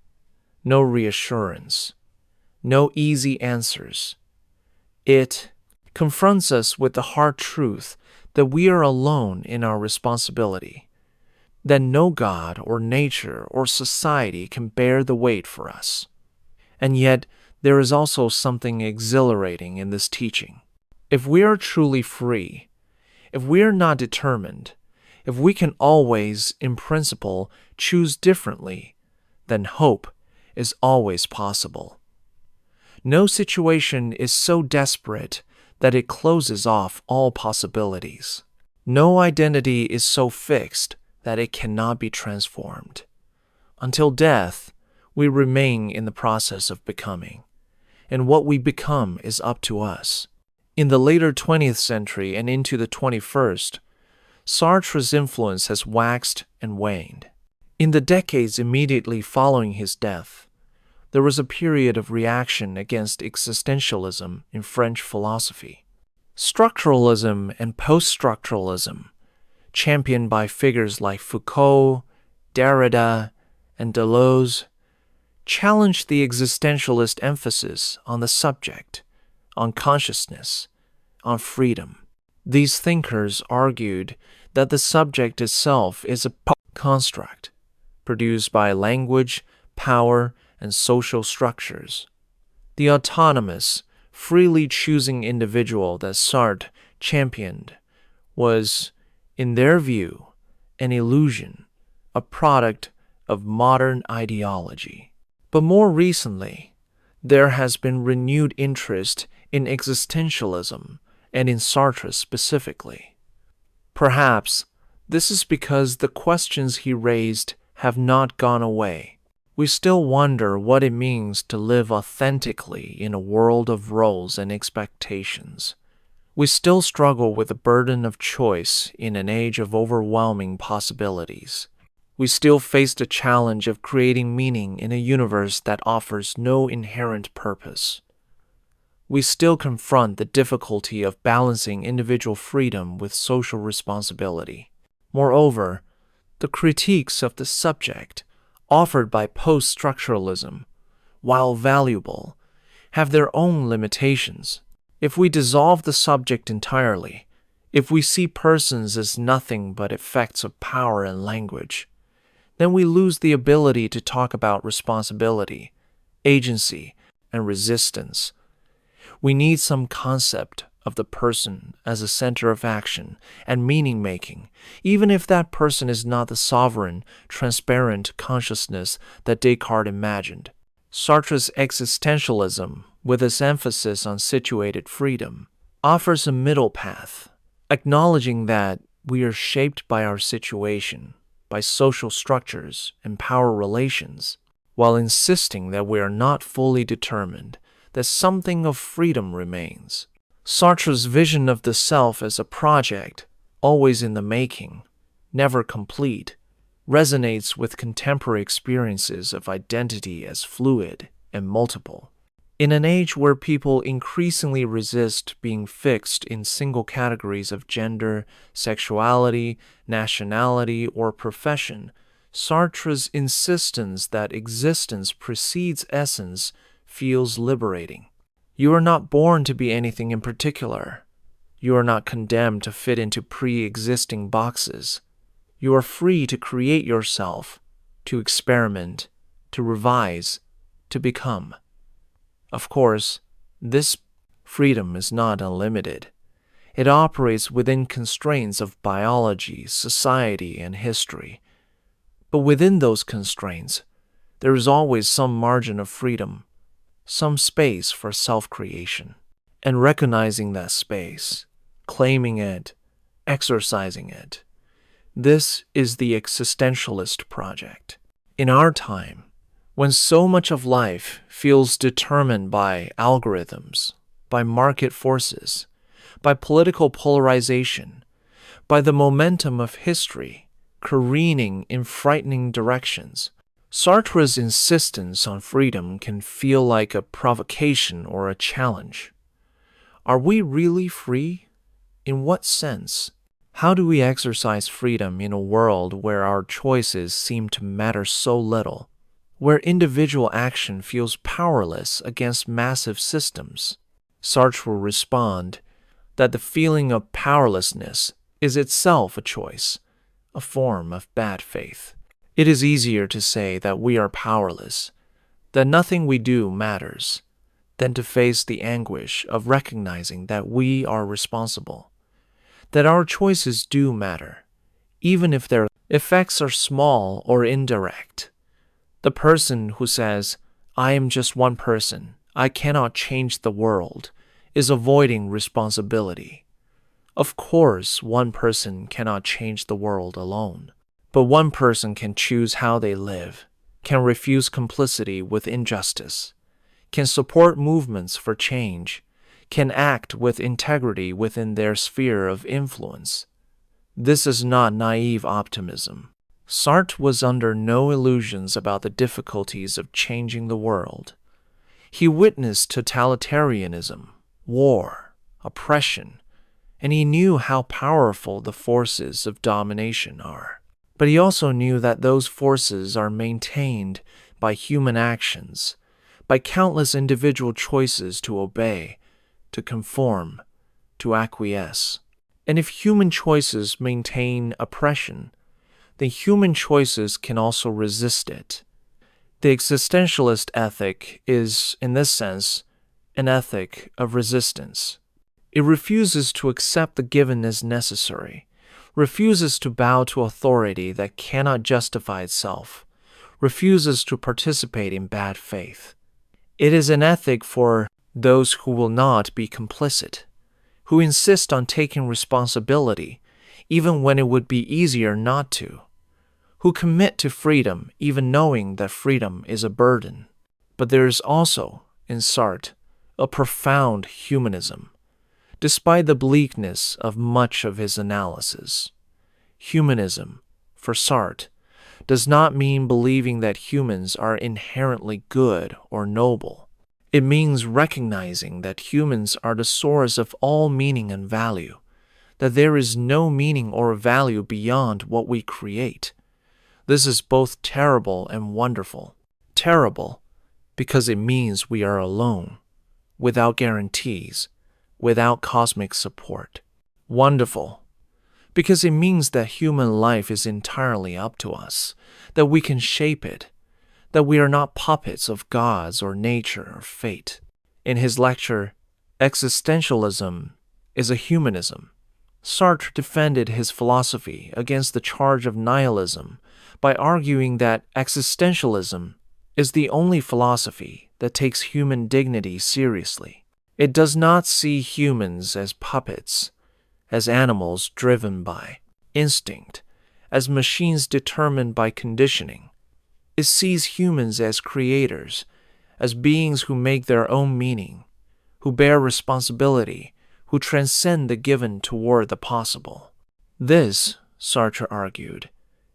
no reassurance, no easy answers. It confronts us with the hard truth that we are alone in our responsibility, that no God or nature or society can bear the weight for us. And yet, there is also something exhilarating in this teaching. If we are truly free, if we are not determined, if we can always, in principle, choose differently, then hope is always possible. No situation is so desperate that it closes off all possibilities. No identity is so fixed that it cannot be transformed. Until death, we remain in the process of becoming, and what we become is up to us. In the later 20th century and into the 21st, Sartre's influence has waxed and waned. In the decades immediately following his death, there was a period of reaction against existentialism in French philosophy. Structuralism and post-structuralism, championed by figures like Foucault, Derrida, and Deleuze, challenged the existentialist emphasis on the subject, on consciousness, on freedom. These thinkers argued that the subject itself is a construct, produced by language, power, and social structures. The autonomous, freely choosing individual that Sartre championed was, in their view, an illusion, a product of modern ideology. But more recently, there has been renewed interest in existentialism and in Sartre specifically. Perhaps this is because the questions he raised have not gone away. We still wonder what it means to live authentically in a world of roles and expectations. We still struggle with the burden of choice in an age of overwhelming possibilities. We still face the challenge of creating meaning in a universe that offers no inherent purpose. We still confront the difficulty of balancing individual freedom with social responsibility. Moreover, the critiques of the subject offered by post-structuralism, while valuable, have their own limitations. If we dissolve the subject entirely, if we see persons as nothing but effects of power and language, then we lose the ability to talk about responsibility, agency, and resistance. We need some concept of the person as a center of action and meaning-making, even if that person is not the sovereign, transparent consciousness that Descartes imagined. Sartre's existentialism, with its emphasis on situated freedom, offers a middle path, acknowledging that we are shaped by our situation, by social structures and power relations, while insisting that we are not fully determined, that something of freedom remains. Sartre's vision of the self as a project, always in the making, never complete, resonates with contemporary experiences of identity as fluid and multiple. In an age where people increasingly resist being fixed in single categories of gender, sexuality, nationality, or profession, Sartre's insistence that existence precedes essence feels liberating. You are not born to be anything in particular. You are not condemned to fit into pre-existing boxes. You are free to create yourself, to experiment, to revise, to become. Of course, this freedom is not unlimited. It operates within constraints of biology, society, and history. But within those constraints, there is always some margin of freedom, some space for self-creation. And recognizing that space, claiming it, exercising it, this is the existentialist project. In our time, when so much of life feels determined by algorithms, by market forces, by political polarization, by the momentum of history careening in frightening directions, Sartre's insistence on freedom can feel like a provocation or a challenge. Are we really free? In what sense? How do we exercise freedom in a world where our choices seem to matter so little, where individual action feels powerless against massive systems? Sartre will respond that the feeling of powerlessness is itself a choice, a form of bad faith. It is easier to say that we are powerless, that nothing we do matters, than to face the anguish of recognizing that we are responsible, that our choices do matter, even if their effects are small or indirect. The person who says, "I am just one person, I cannot change the world," is avoiding responsibility. Of course, one person cannot change the world alone, but one person can choose how they live, can refuse complicity with injustice, can support movements for change, can act with integrity within their sphere of influence. This is not naive optimism. Sartre was under no illusions about the difficulties of changing the world. He witnessed totalitarianism, war, oppression, and he knew how powerful the forces of domination are. But he also knew that those forces are maintained by human actions, by countless individual choices to obey, to conform, to acquiesce. And if human choices maintain oppression, then human choices can also resist it. The existentialist ethic is, in this sense, an ethic of resistance. It refuses to accept the given as necessary, refuses to bow to authority that cannot justify itself, refuses to participate in bad faith. It is an ethic for those who will not be complicit, who insist on taking responsibility even when it would be easier not to, who commit to freedom even knowing that freedom is a burden. But there is also, in Sartre, a profound humanism, despite the bleakness of much of his analysis. Humanism, for Sartre, does not mean believing that humans are inherently good or noble. It means recognizing that humans are the source of all meaning and value, that there is no meaning or value beyond what we create. This is both terrible and wonderful. Terrible, because it means we are alone, without guarantees, without cosmic support. Wonderful, because it means that human life is entirely up to us, that we can shape it, that we are not puppets of gods or nature or fate. In his lecture, Existentialism is a Humanism, Sartre defended his philosophy against the charge of nihilism by arguing that existentialism is the only philosophy that takes human dignity seriously. It does not see humans as puppets, as animals driven by instinct, as machines determined by conditioning. It sees humans as creators, as beings who make their own meaning, who bear responsibility, who transcend the given toward the possible. This, Sartre argued,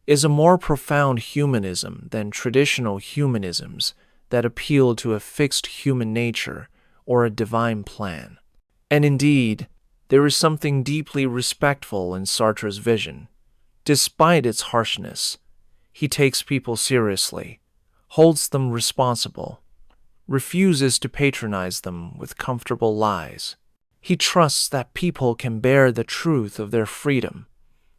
is a more profound humanism than traditional humanisms that appeal to a fixed human nature or a divine plan. And indeed, there is something deeply respectful in Sartre's vision. Despite its harshness, he takes people seriously, holds them responsible, refuses to patronize them with comfortable lies. He trusts that people can bear the truth of their freedom,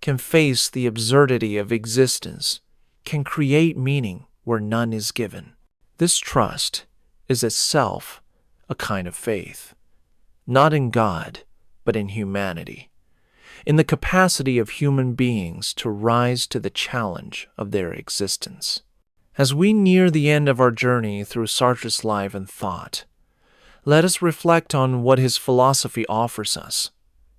can face the absurdity of existence, can create meaning where none is given. This trust is itself a kind of faith, not in God, but in humanity, in the capacity of human beings to rise to the challenge of their existence. As we near the end of our journey through Sartre's life and thought, let us reflect on what his philosophy offers us,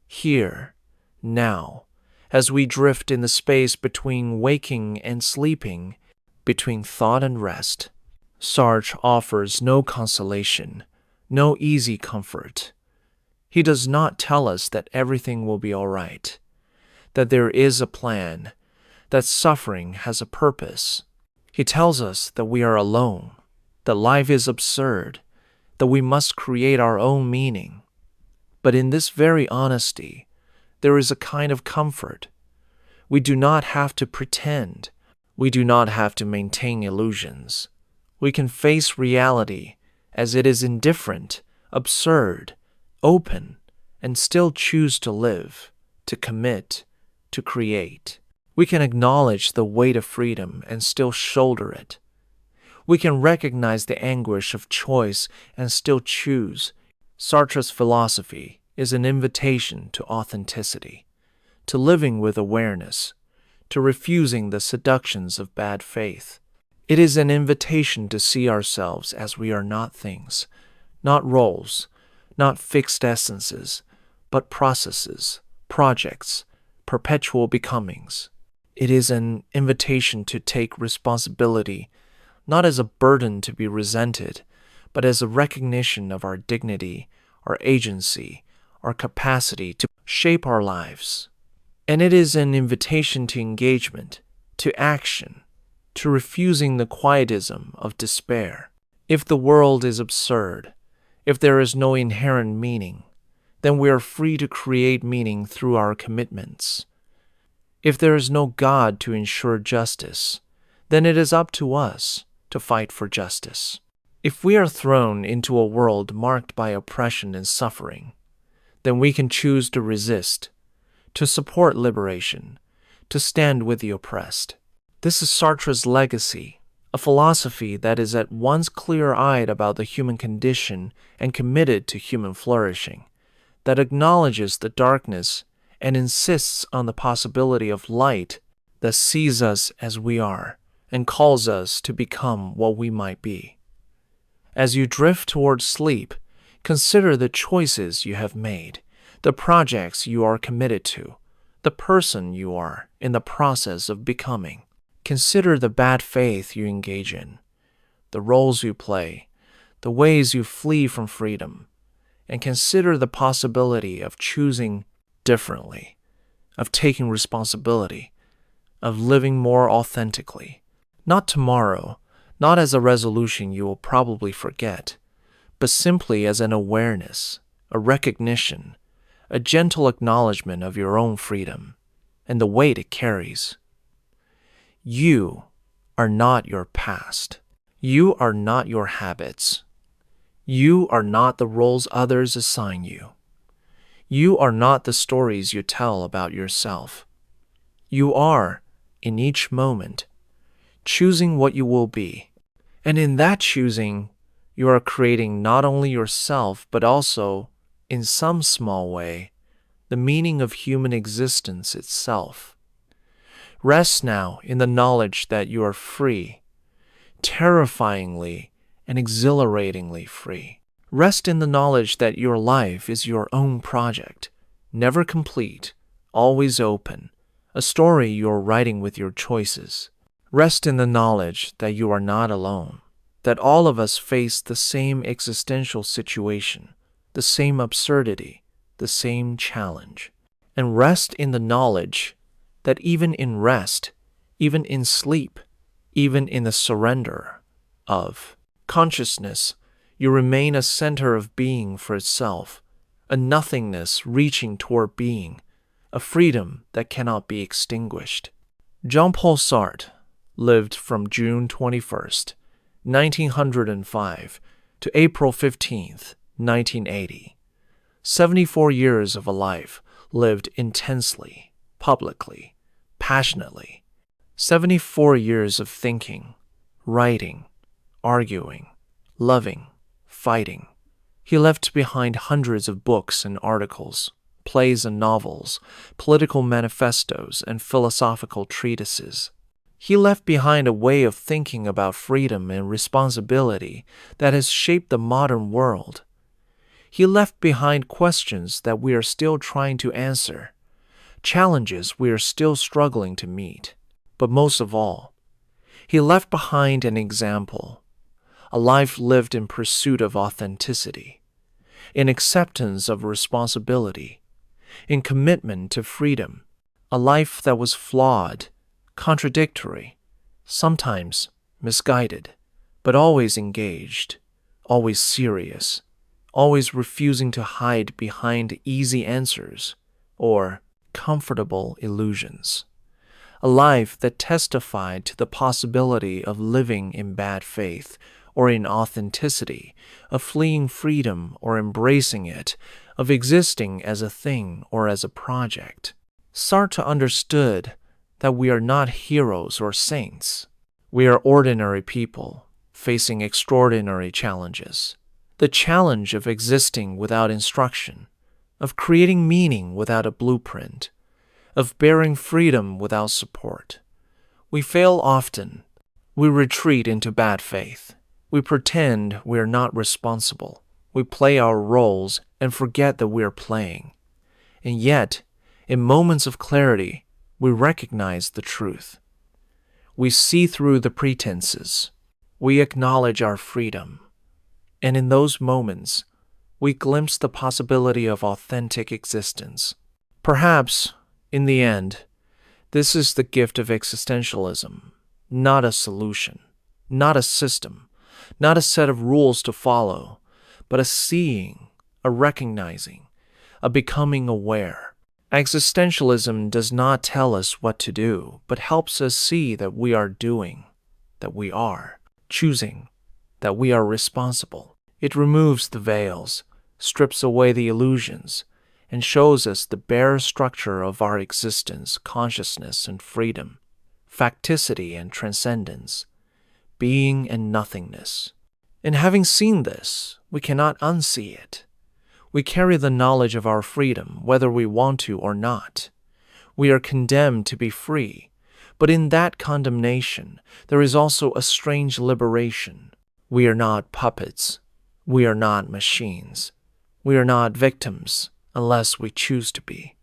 here, now, as we drift in the space between waking and sleeping, between thought and rest. Sartre offers no consolation, no easy comfort. He does not tell us that everything will be all right, that there is a plan, that suffering has a purpose. He tells us that we are alone, that life is absurd, that we must create our own meaning. But in this very honesty, there is a kind of comfort. We do not have to pretend. We do not have to maintain illusions. We can face reality as it is indifferent, absurd, open, and still choose to live, to commit, to create. We can acknowledge the weight of freedom and still shoulder it. We can recognize the anguish of choice and still choose. Sartre's philosophy is an invitation to authenticity, to living with awareness, to refusing the seductions of bad faith. It is an invitation to see ourselves as we are not things, not roles, not fixed essences, but processes, projects, perpetual becomings. It is an invitation to take responsibility, not as a burden to be resented, but as a recognition of our dignity, our agency, our capacity to shape our lives. And it is an invitation to engagement, to action, to refusing the quietism of despair. If the world is absurd, if there is no inherent meaning, then we are free to create meaning through our commitments. If there is no God to ensure justice, then it is up to us to fight for justice. If we are thrown into a world marked by oppression and suffering, then we can choose to resist, to support liberation, to stand with the oppressed. This is Sartre's legacy, a philosophy that is at once clear-eyed about the human condition and committed to human flourishing, that acknowledges the darkness and insists on the possibility of light, that sees us as we are and calls us to become what we might be. As you drift towards sleep, consider the choices you have made, the projects you are committed to, the person you are in the process of becoming. Consider the bad faith you engage in, the roles you play, the ways you flee from freedom, and consider the possibility of choosing differently, of taking responsibility, of living more authentically. Not tomorrow, not as a resolution you will probably forget, but simply as an awareness, a recognition, a gentle acknowledgement of your own freedom and the weight it carries. You are not your past. You are not your habits. You are not the roles others assign you. You are not the stories you tell about yourself. You are, in each moment, choosing what you will be. And in that choosing, you are creating not only yourself, but also, in some small way, the meaning of human existence itself. Rest now in the knowledge that you are free, terrifyingly and exhilaratingly free. Rest in the knowledge that your life is your own project, never complete, always open, a story you are writing with your choices. Rest in the knowledge that you are not alone, that all of us face the same existential situation, the same absurdity, the same challenge. And rest in the knowledge that even in rest, even in sleep, even in the surrender of consciousness, you remain a center of being for itself, a nothingness reaching toward being, a freedom that cannot be extinguished. Jean-Paul Sartre lived from June 21st, 1905 to April 15th, 1980. 74 years of a life lived intensely, publicly, passionately. 74 years of thinking, writing, arguing, loving, fighting. He left behind hundreds of books and articles, plays and novels, political manifestos, and philosophical treatises. He left behind a way of thinking about freedom and responsibility that has shaped the modern world. He left behind questions that we are still trying to answer, challenges we are still struggling to meet. But most of all, he left behind an example, a life lived in pursuit of authenticity, in acceptance of responsibility, in commitment to freedom, a life that was flawed, contradictory, sometimes misguided, but always engaged, always serious, always refusing to hide behind easy answers or comfortable illusions. A life that testified to the possibility of living in bad faith or in authenticity, of fleeing freedom or embracing it, of existing as a thing or as a project. Sartre understood that we are not heroes or saints. We are ordinary people facing extraordinary challenges. The challenge of existing without instruction, of creating meaning without a blueprint, of bearing freedom without support. We fail often. We retreat into bad faith. We pretend we are not responsible. We play our roles and forget that we are playing. And yet, in moments of clarity, we recognize the truth. We see through the pretenses. We acknowledge our freedom. And in those moments, we glimpse the possibility of authentic existence. Perhaps, in the end, this is the gift of existentialism, not a solution, not a system, not a set of rules to follow, but a seeing, a recognizing, a becoming aware. Existentialism does not tell us what to do, but helps us see that we are doing, that we are choosing, that we are responsible. It removes the veils, strips away the illusions, and shows us the bare structure of our existence, consciousness and freedom, facticity and transcendence, being and nothingness. And having seen this, we cannot unsee it. We carry the knowledge of our freedom, whether we want to or not. We are condemned to be free, but in that condemnation, there is also a strange liberation. We are not puppets. We are not machines. We are not victims, unless we choose to be.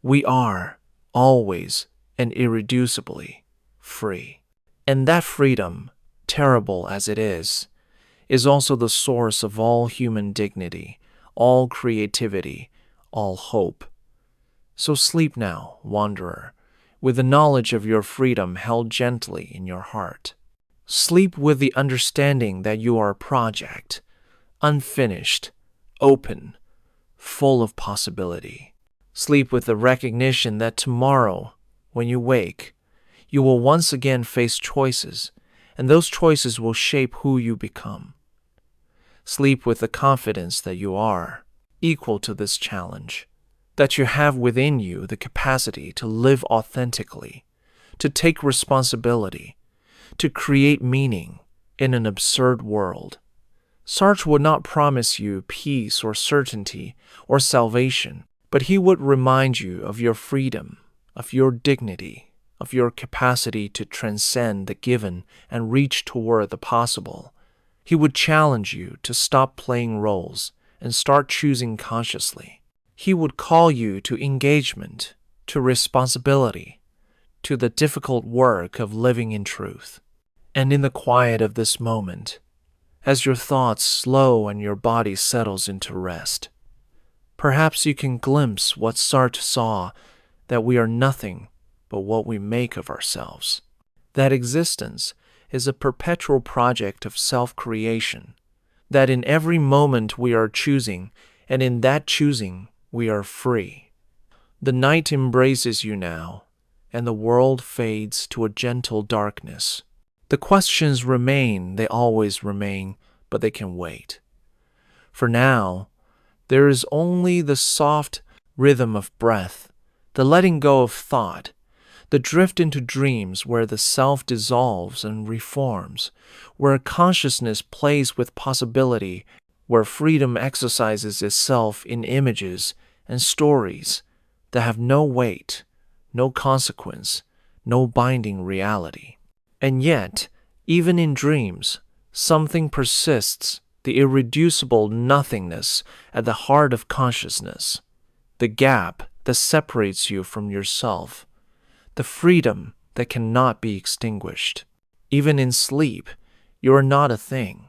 We are, always and irreducibly, free. And that freedom, terrible as it is also the source of all human dignity, all creativity, all hope. So sleep now, wanderer, with the knowledge of your freedom held gently in your heart. Sleep with the understanding that you are a project, unfinished, open, full of possibility. Sleep with the recognition that tomorrow, when you wake, you will once again face choices, and those choices will shape who you become. Sleep with the confidence that you are equal to this challenge, that you have within you the capacity to live authentically, to take responsibility, to create meaning in an absurd world. Sartre would not promise you peace or certainty or salvation, but he would remind you of your freedom, of your dignity, of your capacity to transcend the given and reach toward the possible. He would challenge you to stop playing roles and start choosing consciously. He would call you to engagement, to responsibility, to the difficult work of living in truth. And in the quiet of this moment, as your thoughts slow and your body settles into rest, perhaps you can glimpse what Sartre saw, that we are nothing but what we make of ourselves, that existence is a perpetual project of self-creation, that in every moment we are choosing, and in that choosing we are free. The night embraces you now, and the world fades to a gentle darkness. The questions remain, they always remain, but they can wait. For now, there is only the soft rhythm of breath, the letting go of thought, the drift into dreams where the self dissolves and reforms, where consciousness plays with possibility, where freedom exercises itself in images and stories that have no weight, no consequence, no binding reality. And yet, even in dreams, something persists, the irreducible nothingness at the heart of consciousness, the gap that separates you from yourself, the freedom that cannot be extinguished. Even in sleep, you are not a thing.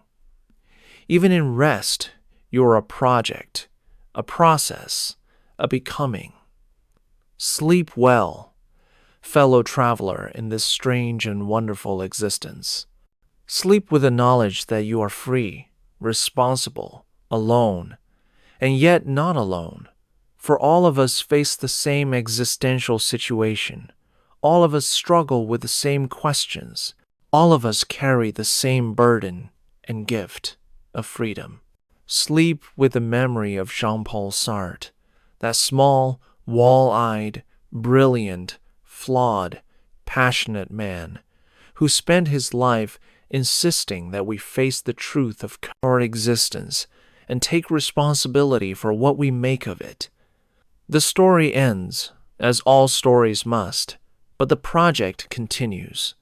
Even in rest, you are a project, a process, a becoming. Sleep well, fellow traveler in this strange and wonderful existence. Sleep with the knowledge that you are free, responsible, alone, and yet not alone. For all of us face the same existential situation. All of us struggle with the same questions. All of us carry the same burden and gift of freedom. Sleep with the memory of Jean-Paul Sartre, that small, wall-eyed, brilliant, flawed, passionate man who spent his life insisting that we face the truth of our existence and take responsibility for what we make of it. The story ends, as all stories must, but the project continues.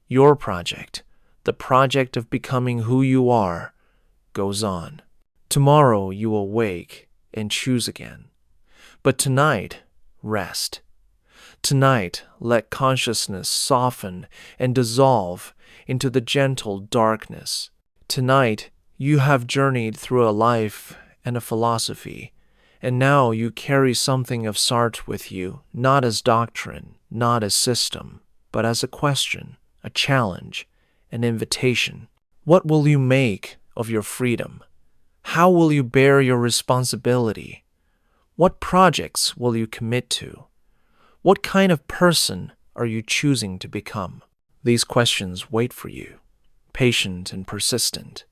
Your project, the project of becoming who you are, goes on. Tomorrow you will wake and choose again. But tonight, rest. Tonight, let consciousness soften and dissolve into the gentle darkness. Tonight, you have journeyed through a life and a philosophy, and now you carry something of Sartre with you, not as doctrine, not as system, but as a question, a challenge, an invitation. What will you make of your freedom? How will you bear your responsibility? What projects will you commit to? What kind of person are you choosing to become? These questions wait for you, patient and persistent,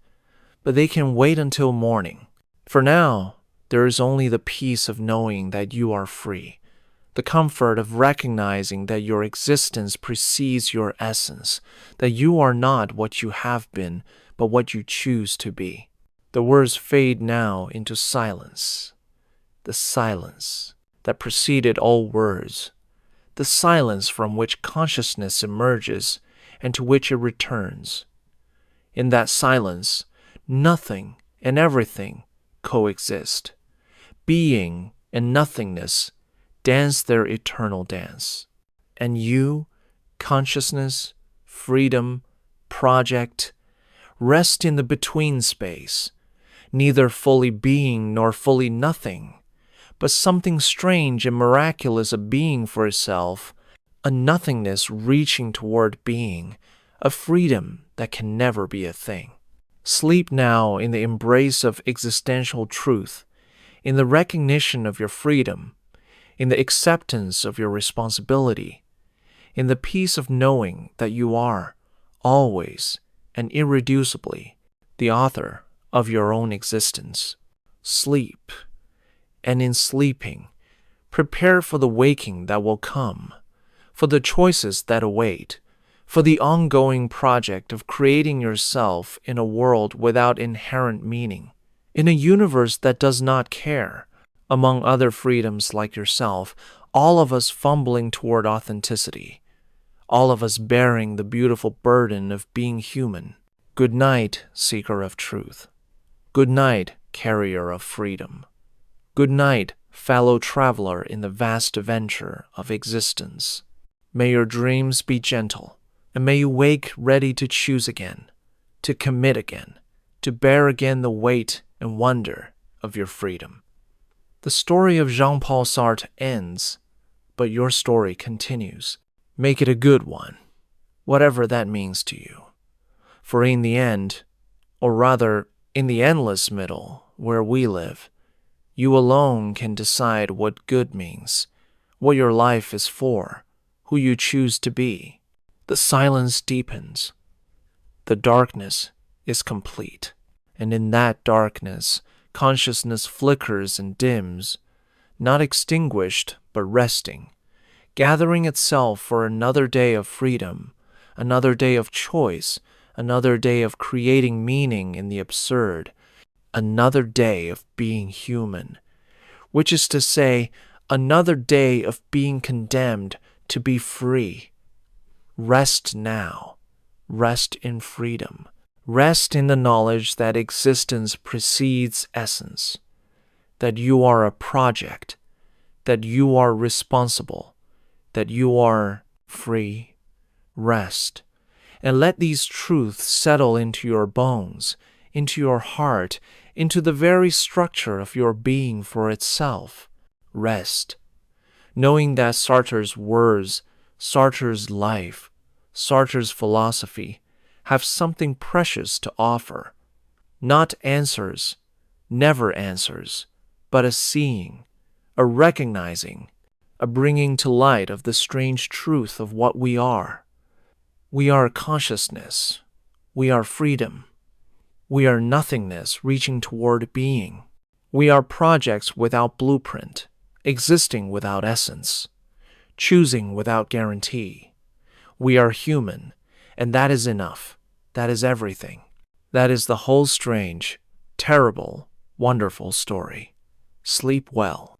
but they can wait until morning. For now, there is only the peace of knowing that you are free, the comfort of recognizing that your existence precedes your essence, that you are not what you have been, but what you choose to be. The words fade now into silence, the silence that preceded all words, the silence from which consciousness emerges and to which it returns. In that silence, nothing and everything coexist. Being and nothingness dance their eternal dance. And you, consciousness, freedom, project, rest in the between space, neither fully being nor fully nothing, but something strange and miraculous of being for itself, a nothingness reaching toward being, a freedom that can never be a thing. Sleep now in the embrace of existential truth, in the recognition of your freedom, in the acceptance of your responsibility, in the peace of knowing that you are, always and irreducibly, the author of your own existence. Sleep, and in sleeping, prepare for the waking that will come, for the choices that await, for the ongoing project of creating yourself in a world without inherent meaning, in a universe that does not care, among other freedoms like yourself, all of us fumbling toward authenticity, all of us bearing the beautiful burden of being human. Good night, seeker of truth. Good night, carrier of freedom. Good night, fellow traveler in the vast adventure of existence. May your dreams be gentle, and may you wake ready to choose again, to commit again, to bear again the weight and wonder of your freedom. The story of Jean-Paul Sartre ends, but your story continues. Make it a good one, whatever that means to you. For in the end, or rather, in the endless middle where we live, you alone can decide what good means, what your life is for, who you choose to be. The silence deepens. The darkness is complete. And in that darkness, consciousness flickers and dims, not extinguished, but resting, gathering itself for another day of freedom, another day of choice, another day of creating meaning in the absurd, another day of being human, which is to say, another day of being condemned to be free. Rest now. Rest in freedom. Rest in the knowledge that existence precedes essence, that you are a project, that you are responsible, that you are free. Rest, and let these truths settle into your bones, into your heart, into the very structure of your being for itself. Rest, knowing that Sartre's words, Sartre's life, Sartre's philosophy have something precious to offer. Not answers, never answers, but a seeing, a recognizing, a bringing to light of the strange truth of what we are. We are consciousness. We are freedom. We are nothingness reaching toward being. We are projects without blueprint, existing without essence, choosing without guarantee. We are human, and that is enough. That is everything. That is the whole strange, terrible, wonderful story. Sleep well.